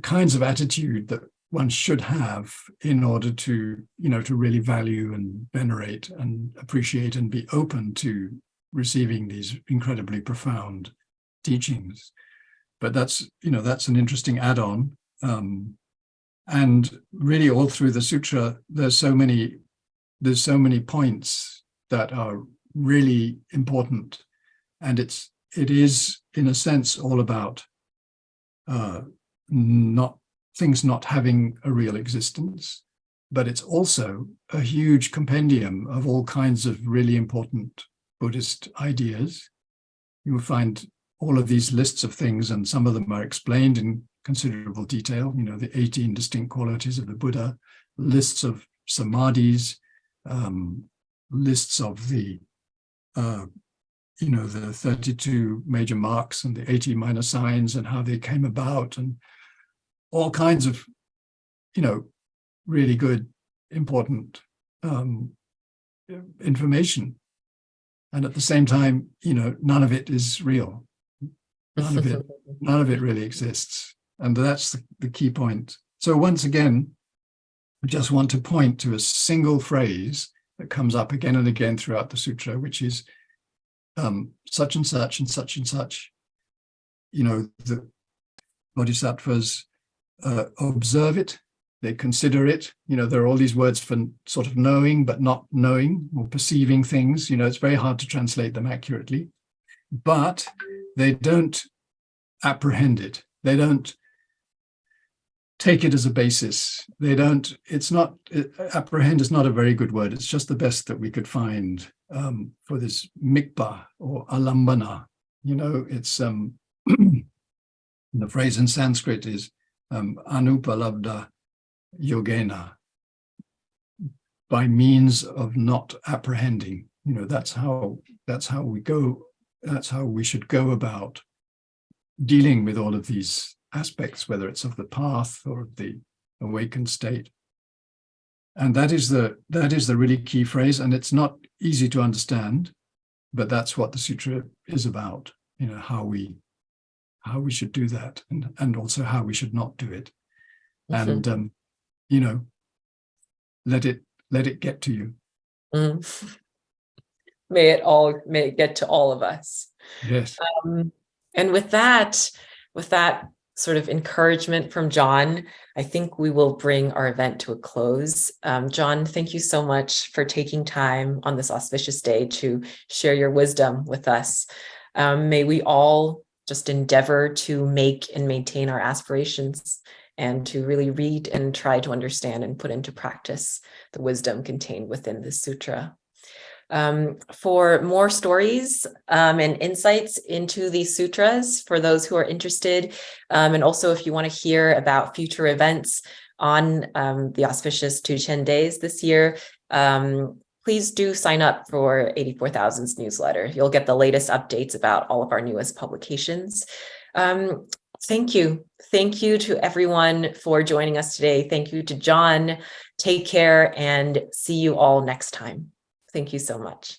kinds of attitude that one should have in order to really value and venerate and appreciate and be open to receiving these incredibly profound teachings. But that's an interesting add-on. And really all through the sutra, there's so many points that are really important. And it is, in a sense, all about things not having a real existence, but it's also a huge compendium of all kinds of really important Buddhist ideas. You will find all of these lists of things, and some of them are explained in considerable detail, the 18 distinct qualities of the Buddha, lists of samadhis, lists of the 32 major marks and the 80 minor signs and how they came about, and all kinds of, really good, important information. And at the same time, none of it is real. None of it really exists. And that's the key point. So once again, I just want to point to a single phrase that comes up again and again throughout the sutra, which is such and such and such and such. The bodhisattvas observe it, they consider it. There are all these words for sort of knowing, but not knowing or perceiving things. It's very hard to translate them accurately, but they don't apprehend it. They don't take it as a basis. Apprehend is not a very good word. It's just the best that we could find for this mikpa or alambana. It's the phrase in Sanskrit is anupalabdha yogena, by means of not apprehending. That's how we go. That's how we should go about dealing with all of these aspects, whether it's of the path or of the awakened state. And that is the really key phrase, and it's not easy to understand, but that's what the sutra is about. How we should do that, and also how we should not do it. And let it get to you. May it get to all of us. Yes. And with that sort of encouragement from John, I think we will bring our event to a close. John, thank you so much for taking time on this auspicious day to share your wisdom with us. May we all just endeavor to make and maintain our aspirations and to really read and try to understand and put into practice the wisdom contained within this sutra. For more stories and insights into these sutras, for those who are interested, and also if you want to hear about future events on the auspicious Düchen days this year, please do sign up for 84,000's newsletter. You'll get the latest updates about all of our newest publications. Thank you. Thank you to everyone for joining us today. Thank you to John. Take care and see you all next time. Thank you so much.